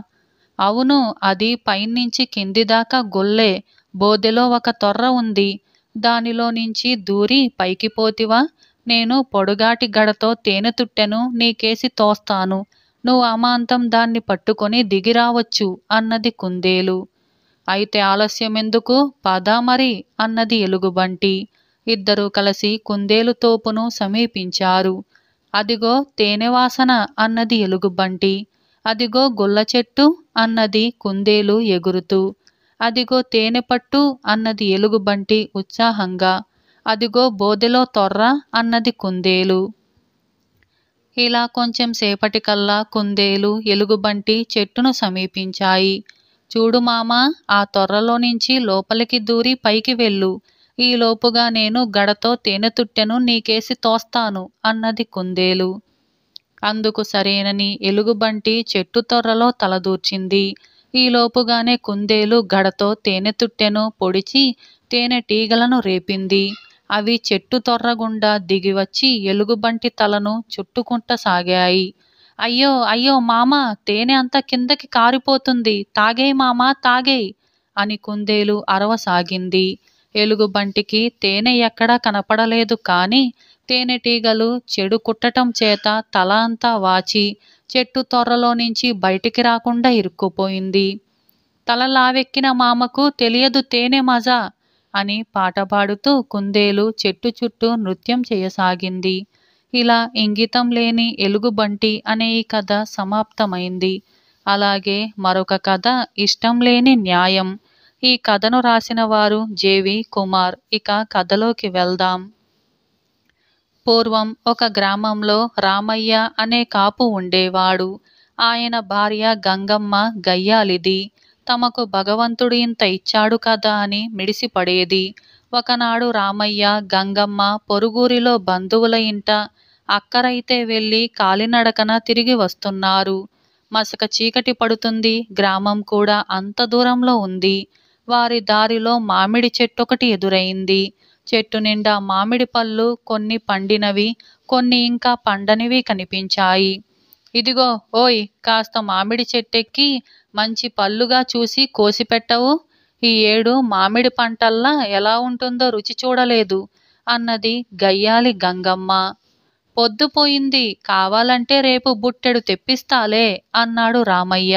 అవును, అది పైనుంచి కిందిదాకా గుల్లే. బోదెలో ఒక తొర్ర ఉంది. దానిలో నుంచి దూరి పైకి పోతివా? నేను పొడుగాటి గడతో తేనెతుట్టెను నీకేసి తోస్తాను. నువ్వు అమాంతం దాన్ని పట్టుకొని దిగిరావచ్చు అన్నది కుందేలు. అయితే ఆలస్యమెందుకు, పద మరి అన్నది ఎలుగుబంటి. ఇద్దరూ కలిసి కుందేలు తోపును సమీపించారు. అదిగో తేనెవాసన అన్నది ఎలుగుబంటి. అదిగో గుల్ల చెట్టు అన్నది కుందేలు ఎగురుతూ. అదిగో తేనెపట్టు అన్నది ఎలుగుబంటి ఉత్సాహంగా. అదిగో బోదెలో తొర్ర అన్నది కుందేలు. ఇలా కొంచెం సేపటికల్లా కుందేలు ఎలుగుబంటి చెట్టును సమీపించాయి. చూడు మామా, ఆ తొర్రలో నుంచి లోపలికి దూరి పైకి వెళ్ళు. ఈలోపుగా నేను గడతో తేనెతుట్టెను నీకేసి తోస్తాను అన్నది కుందేలు. అందుకు సరేనని ఎలుగుబంటి చెట్టు తొర్రలో తలదూర్చింది. ఈలోపుగానే కుందేలు గడతో తేనెతుట్టెను పొడిచి తేనెటీగలను రేపింది. అవి చెట్టు తొర్రగుండా దిగివచ్చి ఎలుగుబంటి తలను చుట్టుకుంటసాగాయి. అయ్యో అయ్యో మామా, తేనె అంతా కిందకి కారిపోతుంది, తాగేయ్ మామా, తాగేయ్ అని కుందేలు అరవసాగింది. ఎలుగుబంటికి తేనె ఎక్కడా కనపడలేదు. కాని తేనెటీగలు చెడు కుట్టటం చేత తల అంతా వాచి చెట్టు తొర్రలో నుంచి బయటికి రాకుండా ఇరుక్కుపోయింది. తల లావెక్కిన మామకు తెలియదు తేనె మజా అని పాట పాడుతూ కుందేలు చెట్టు చుట్టూ నృత్యం చేయసాగింది. ఇలా ఇంగితం లేని ఎలుగుబంటి అనే ఈ కథ సమాప్తమైంది. అలాగే మరొక కథ, ఇష్టం లేని న్యాయం. ఈ కథను రాసిన వారు జె.వి. కుమార్. ఇక కథలోకి వెళ్దాం. పూర్వం ఒక గ్రామంలో రామయ్య అనే కాపు ఉండేవాడు. ఆయన భార్య గంగమ్మ గయ్యాలిది. తమకు భగవంతుడు ఇంత ఇచ్చాడు కదా అని మిడిసిపడేది. ఒకనాడు రామయ్య, గంగమ్మ పొరుగురిలో బంధువుల ఇంట అక్కరైతే వెళ్ళి కాలినడకన తిరిగి వస్తున్నారు. మసక చీకటి పడుతుంది. గ్రామం కూడా అంత దూరంలో ఉంది. వారి దారిలో మామిడి చెట్టొకటి ఎదురైంది. చెట్టు నిండా మామిడి పళ్ళు, కొన్ని పండినవి, కొన్ని ఇంకా పండనివి కనిపించాయి. ఇదిగో ఓయ్, కాస్త మామిడి చెట్టెక్కి మంచి పళ్ళుగా చూసి కోసిపెట్టవు. ఈ ఏడు మామిడి పంటల్లా ఎలా ఉంటుందో రుచి చూడలేదు అన్నది గయ్యాలి గంగమ్మ. పొద్దుపోయింది, కావాలంటే రేపు బుట్టెడు తెప్పిస్తాలే అన్నాడు రామయ్య.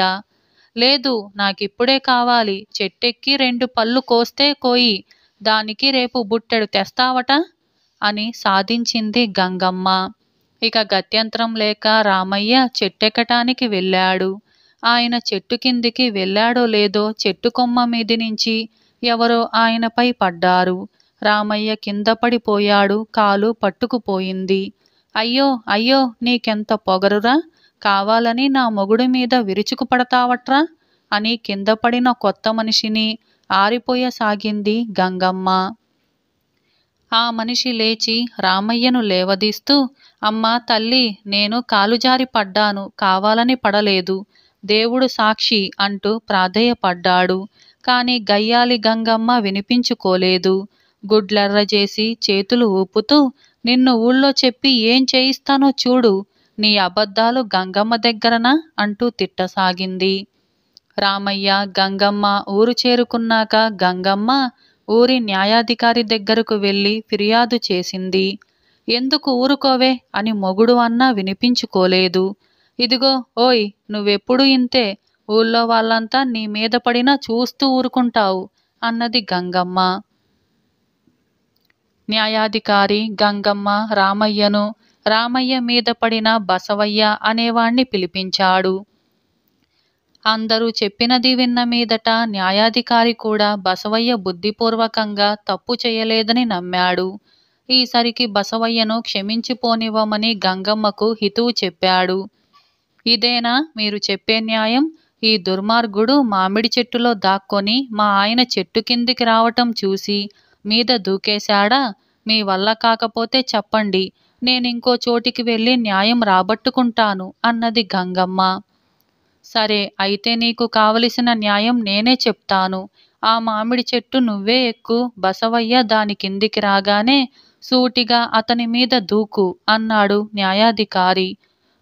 లేదు, నాకిప్పుడే కావాలి. చెట్టెక్కి 2 పళ్ళు కోస్తే కోయి, దానికి రేపు బుట్టెడు తెస్తావట అని సాధించింది గంగమ్మ. ఇక గత్యంతరం లేక రామయ్య చెట్టెక్కటానికి వెళ్ళాడు. ఆయన చెట్టు కిందికి వెళ్ళాడో లేదో చెట్టు కొమ్మ మీది నుంచి ఎవరో ఆయనపై పడ్డారు. రామయ్య కింద పడిపోయాడు. కాలు పట్టుకుపోయింది. అయ్యో అయ్యో, నీకెంత పొగరురా, కావాలని నా మొగుడు మీద విరుచుకు పడతావట్రా అని కింద పడిన కొత్త మనిషిని ఆరిపోయసాగింది గంగమ్మ. ఆ మనిషి లేచి రామయ్యను లేవదీస్తూ, అమ్మా తల్లి, నేను కాలుజారి పడ్డాను, కావాలని పడలేదు. దేవుడు సాక్షి అంటూ ప్రాధేయపడ్డాడు. కాని గయ్యాలి గంగమ్మ వినిపించుకోలేదు. గుడ్లెర్రజేసి చేతులు ఊపుతూ, నిన్ను ఊళ్ళో చెప్పి ఏం చేయిస్తానో చూడు, నీ అబద్ధాలు గంగమ్మ దగ్గరనా అంటూ తిట్టసాగింది. రామయ్య గంగమ్మ ఊరు చేరుకున్నాక గంగమ్మ ఊరి న్యాయాధికారి దగ్గరకు వెళ్ళి ఫిర్యాదు చేసింది. ఎందుకు ఊరుకోవే అని మొగుడు అన్నా వినిపించుకోలేదు. ఇదిగో ఓయ్, నువ్వెప్పుడు ఇంతే, ఊళ్ళో వాళ్ళంతా నీ మీద పడినా చూస్తూ ఊరుకుంటావు అన్నది గంగమ్మ. న్యాయాధికారి గంగమ్మ రామయ్యను, రామయ్య మీద పడిన బసవయ్య అనేవాణ్ణి పిలిపించాడు. అందరూ చెప్పినది విన్న మీదట న్యాయాధికారి కూడా బసవయ్య బుద్ధిపూర్వకంగా తప్పు చేయలేదని నమ్మాడు. ఈసరికి బసవయ్యను క్షమించిపోనివ్వమని గంగమ్మకు హితువు చెప్పాడు. ఇదేనా మీరు చెప్పే న్యాయం? ఈ దుర్మార్గుడు మామిడి చెట్టులో దాక్కొని మా ఆయన చెట్టు కిందికి రావటం చూసి మీద దూకేశాడా? మీ వల్ల కాకపోతే చెప్పండి, నేనింకో చోటికి వెళ్ళి న్యాయం రాబట్టుకుంటాను అన్నది గంగమ్మ. సరే, అయితే నీకు కావలసిన న్యాయం నేనే చెప్తాను. ఆ మామిడి చెట్టు నువ్వే ఎక్కు, బసవయ్య దాని కిందికి రాగానే సూటిగా అతని మీద దూకు అన్నాడు న్యాయాధికారి.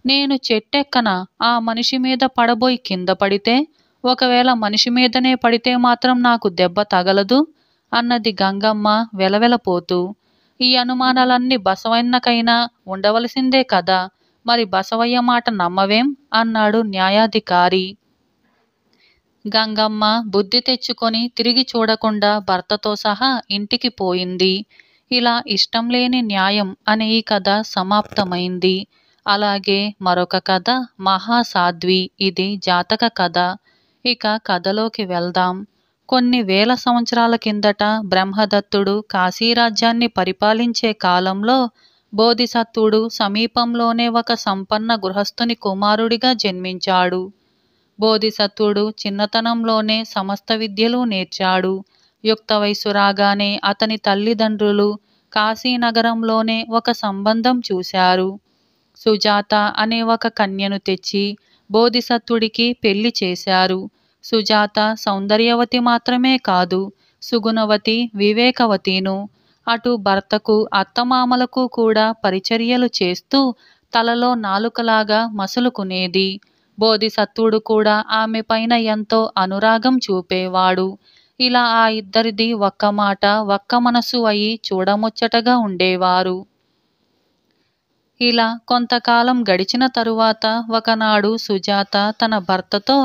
నేను చెట్టెక్కనా? ఆ మనిషి మీద పడబోయి కింద పడితే? ఒకవేళ మనిషి మీదనే పడితే మాత్రం నాకు దెబ్బ తగలదు అన్నది గంగమ్మ వెలవెలపోతూ. ఈ అనుమానాలన్నీ బసవన్నకైనా ఉండవలసిందే కదా, మరి బసవయ్య మాట నమ్మవేం అన్నాడు న్యాయాధికారి. గంగమ్మ బుద్ధి తెచ్చుకొని తిరిగి చూడకుండా భర్తతో సహా ఇంటికి పోయింది. ఇలా ఇష్టం లేని న్యాయం అనే ఈ కథ సమాప్తమైంది. అలాగే మరొక కథ మహాసాధ్వి. ఇది జాతక కథ. ఇక కథలోకి వెళ్దాం. కొన్ని వేల సంవత్సరాల కిందట బ్రహ్మదత్తుడు కాశీరాజ్యాన్ని పరిపాలించే కాలంలో బోధిసత్వుడు సమీపంలోనే ఒక సంపన్న గృహస్థుని కుమారుడిగా జన్మించాడు. బోధిసత్వుడు చిన్నతనంలోనే సమస్త విద్యలు నేర్చాడు. యుక్త వయసు రాగానే అతని తల్లిదండ్రులు కాశీనగరంలోనే ఒక సంబంధం చూశారు. సుజాత అనే ఒక కన్యను తెచ్చి బోధిసత్వుడికి పెళ్లి చేశారు. సుజాత సౌందర్యవతి మాత్రమే కాదు, సుగుణవతి, వివేకవతిను. అటు భర్తకు అత్తమామలకు కూడా పరిచర్యలు చేస్తూ తలలో నాలుకలాగా మసులుకునేది. బోధిసత్వుడు కూడా ఆమె పైన ఎంతో అనురాగం చూపేవాడు. ఇలా ఆ ఇద్దరిది ఒక్క మాట ఒక్క మనసు అయి చూడముచ్చటగా ఉండేవారు. ఇలా కొంతకాలం గడిచిన తరువాత ఒకనాడు సుజాత తన భర్తతో,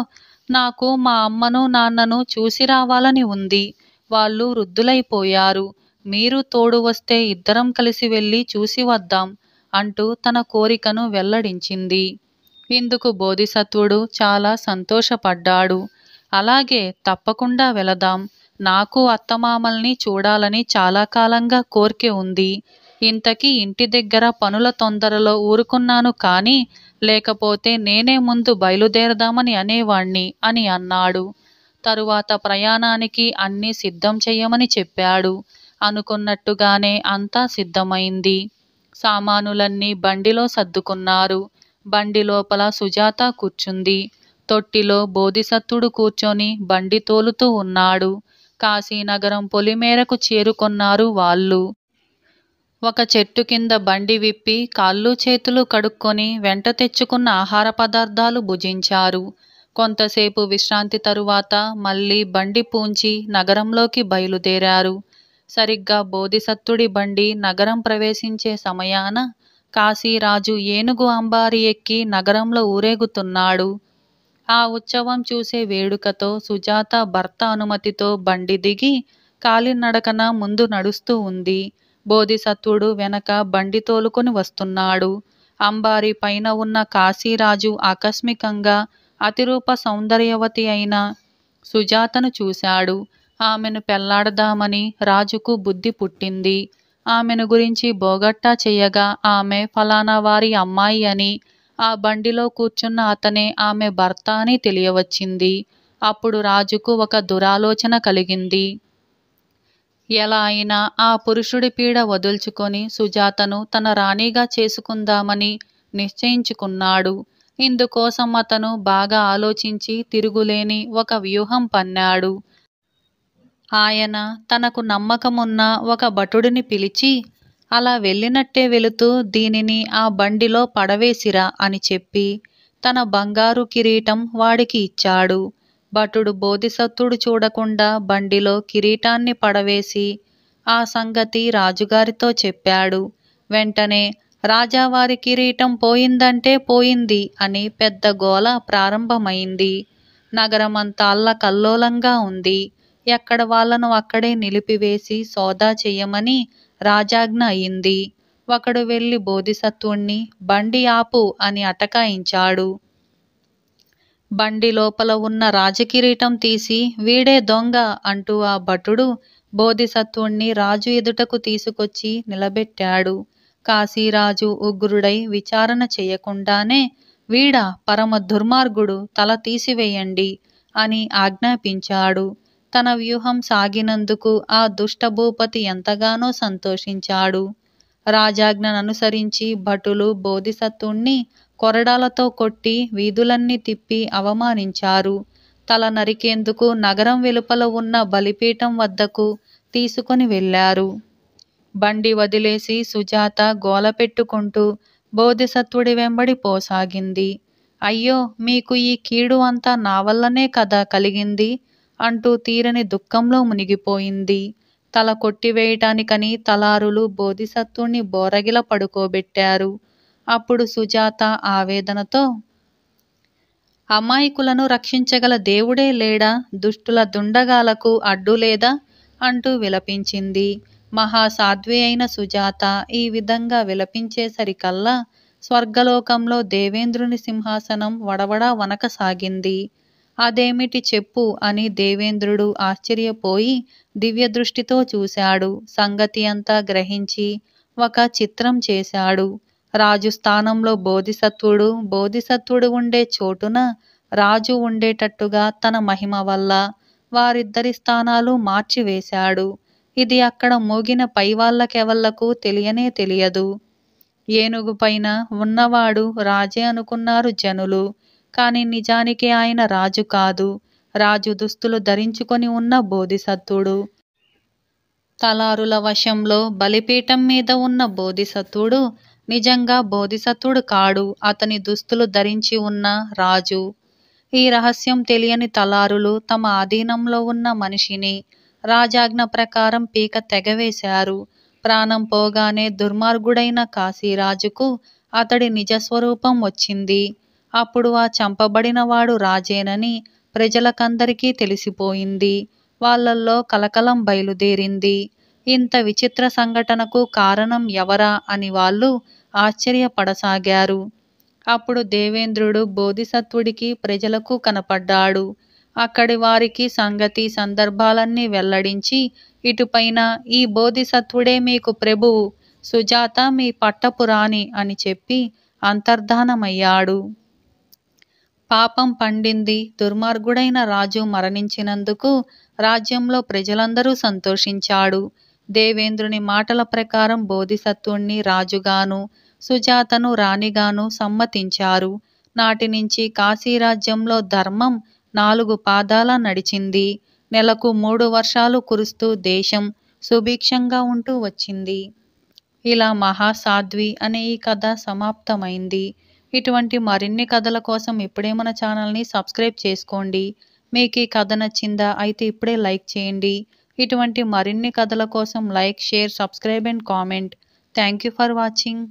నాకు మా అమ్మను నాన్నను చూసి రావాలని ఉంది. వాళ్ళు వృద్ధులైపోయారు. మీరు తోడు వస్తే ఇద్దరం కలిసి వెళ్ళి చూసి వద్దాం అంటూ తన కోరికను వెల్లడించింది. ఇందుకు బోధిసత్వుడు చాలా సంతోషపడ్డాడు. అలాగే, తప్పకుండా వెళదాం. నాకు అత్తమామల్ని చూడాలని చాలా కాలంగా కోర్కె ఉంది. ఇంతకీ ఇంటి దగ్గర పనుల తొందరలో ఊరుకున్నాను కానీ లేకపోతే నేనే ముందు బయలుదేరదామని అనేవాణ్ణి అని అన్నాడు. తరువాత ప్రయాణానికి అన్నీ సిద్ధం చెయ్యమని చెప్పాడు. అనుకున్నట్టుగానే అంతా సిద్ధమైంది. సామానులన్నీ బండిలో సర్దుకున్నారు. బండి లోపల సుజాత కూర్చుంది. తొట్టిలో బోధిసత్వుడు కూర్చొని బండి తోలుతూ ఉన్నాడు. కాశీనగరం పొలిమేరకు చేరుకొన్నారు వాళ్ళు. ఒక చెట్టు కింద బండి విప్పి కాళ్ళు చేతులు కడుక్కొని వెంట తెచ్చుకున్న ఆహార పదార్థాలు భుజించారు. కొంతసేపు విశ్రాంతి తరువాత మళ్ళీ బండి పూంచి నగరంలోకి బయలుదేరారు. సరిగ్గా బోధిసత్వుడి బండి నగరం ప్రవేశించే సమయాన కాశీరాజు ఏనుగు అంబారి ఎక్కి నగరంలో ఊరేగుతున్నాడు. ఆ ఉత్సవం చూసే వేడుకతో సుజాత భర్త అనుమతితో బండి దిగి కాలినడకన ముందు నడుస్తూ ఉంది. బోధిసత్వుడు వెనక బండి తోలుకొని వస్తున్నాడు. అంబారి పైన ఉన్న కాశీరాజు ఆకస్మికంగా అతిరూప సౌందర్యవతి అయిన సుజాతను చూశాడు. ఆమెను పెళ్లాడదామని రాజుకు బుద్ధి పుట్టింది. ఆమెను గురించి బోగట్టా చెయ్యగా ఆమె ఫలానా వారి అమ్మాయి అని, ఆ బండిలో కూర్చున్న అతనే ఆమె భర్త అని తెలియవచ్చింది. అప్పుడు రాజుకు ఒక దురాలోచన కలిగింది. ఎలా అయినా ఆ పురుషుడి పీడ వదుల్చుకొని సుజాతను తన రాణిగా చేసుకుందామని నిశ్చయించుకున్నాడు. ఇందుకోసం అతను బాగా ఆలోచించి తిరుగులేని ఒక వ్యూహం పన్నాడు. ఆయన తనకు నమ్మకమున్న ఒక భటుడిని పిలిచి, అలా వెళ్ళినట్టే వెళుతూ దీనిని ఆ బండిలో పడవేసిరా అని చెప్పి తన బంగారు కిరీటం వాడికి ఇచ్చాడు. భటుడు బోధిసత్వుడు చూడకుండా బండిలో కిరీటాన్ని పడవేసి ఆ సంగతి రాజుగారితో చెప్పాడు. వెంటనే రాజావారి కిరీటం పోయిందంటే పోయింది అని పెద్ద గోల ప్రారంభమైంది. నగరమంతా అల్లకల్లోలంగా ఉంది. ఎక్కడ వాళ్ళను అక్కడే నిలిపివేసి సోదా చెయ్యమని రాజాజ్ఞ అయింది. ఒకడు వెళ్ళి బోధిసత్వుణ్ణి బండి ఆపు అని అటకాయించాడు. బండి లోపల ఉన్న రాజకిరీటం తీసి వీడే దొంగ అంటూ ఆ భటుడు బోధిసత్వుణ్ణి రాజు ఎదుటకు తీసుకొచ్చి నిలబెట్టాడు. కాశీరాజు ఉగ్రుడై విచారణ చేయకుండానే వీడా పరమ దుర్మార్గుడు, తల తీసివేయండి అని ఆజ్ఞాపించాడు. తన వ్యూహం సాగినందుకు ఆ దుష్టభూపతి ఎంతగానో సంతోషించాడు. రాజాజ్ఞననుసరించి భటులు బోధిసత్వుణ్ణి కొరడాలతో కొట్టి వీధులన్నీ తిప్పి అవమానించారు. తల నరికేందుకు నగరం వెలుపల ఉన్న బలిపీఠం వద్దకు తీసుకొని వెళ్ళారు. బండి వదిలేసి సుజాత గోల పెట్టుకుంటూ బోధిసత్వుడి వెంబడి పోసాగింది. అయ్యో, మీకు ఈ కీడు అంతా నా వల్లనే కదా కలిగింది అంటూ తీరని దుఃఖంలో మునిగిపోయింది. తల కొట్టివేయటానికని తలారులు బోధిసత్వుణ్ణి బోరగిల పడుకోబెట్టారు. అప్పుడు సుజాత ఆవేదనతో, అమాయకులను రక్షించగల దేవుడే లేడా? దుష్టుల దుండగాలకు అడ్డులేదా అంటూ విలపించింది. మహాసాధ్వి అయిన సుజాత ఈ విధంగా విలపించేసరికల్లా స్వర్గలోకంలో దేవేంద్రుని సింహాసనం వడవడా వనకసాగింది. అదేమిటి చెప్పు అని దేవేంద్రుడు ఆశ్చర్యపోయి దివ్యదృష్టితో చూశాడు. సంగతి అంతా గ్రహించి ఒక చిత్రం చేశాడు. రాజు స్థానంలో బోధిసత్వుడు ఉండే చోటున రాజు ఉండేటట్టుగా తన మహిమ వల్ల వారిద్దరి స్థానాలు మార్చివేశాడు. ఇది అక్కడ మోగిన పైవాళ్ళకెవళ్లకు తెలియనే తెలియదు. ఏనుగు పైన ఉన్నవాడు రాజే అనుకున్నారు జనులు. కాని నిజానికి ఆయన రాజు కాదు. రాజు దుస్తులు ధరించుకొని ఉన్న బోధిసత్వుడు. తలారుల వశంలో బలిపీఠం మీద ఉన్న బోధిసత్వుడు నిజంగా బోధిసత్వుడు కాడు. అతని దుస్తులు ధరించి ఉన్న రాజు. ఈ రహస్యం తెలియని తలారులు తమ ఆధీనంలో ఉన్న మనిషిని రాజాజ్ఞ ప్రకారం పీక తెగవేశారు. ప్రాణం పోగానే దుర్మార్గుడైన కాశీరాజుకు అతడి నిజస్వరూపం వచ్చింది. అప్పుడు ఆ చంపబడినవాడు రాజేనని ప్రజలకందరికీ తెలిసిపోయింది. వాళ్ళల్లో కలకలం బయలుదేరింది. ఇంత విచిత్ర సంఘటనకు కారణం ఎవరా అని వాళ్ళు ఆశ్చర్యపడసాగారు. అప్పుడు దేవేంద్రుడు బోధిసత్వుడికి ప్రజలకు కనపడ్డాడు. అక్కడి వారికి సంగతి సందర్భాలన్నీ వెల్లడించి, ఇటుపైన ఈ బోధిసత్వుడే మీకు ప్రభువు, సుజాత మీ పట్టపు రాణి అని చెప్పి అంతర్ధానమయ్యాడు. పాపం పండింది. దుర్మార్గుడైన రాజు మరణించినందుకు రాజ్యంలో ప్రజలందరూ సంతోషించాడు. దేవేంద్రుని మాటల ప్రకారం బోధిసత్వుణ్ణి రాజుగాను సుజాతను రాణిగాను సమ్మతించారు. నాటి నుంచి కాశీరాజ్యంలో ధర్మం 4 పాదాల నడిచింది. నెలకు 3 వర్షాలు కురుస్తూ దేశం సుభిక్షంగా ఉంటూ వచ్చింది. ఇలా మహాసాధ్వి అనే ఈ కథ సమాప్తమైంది. ఇటువంటి మరిన్ని కథల కోసం ఇప్పుడే మన ఛానల్ని సబ్స్క్రైబ్ చేసుకోండి. మీకు ఈ కథ నచ్చిందా? అయితే ఇప్పుడే లైక్ చేయండి. ఇటువంటి మరిన్ని కథల కోసం like, share, subscribe and comment. Thank you for watching.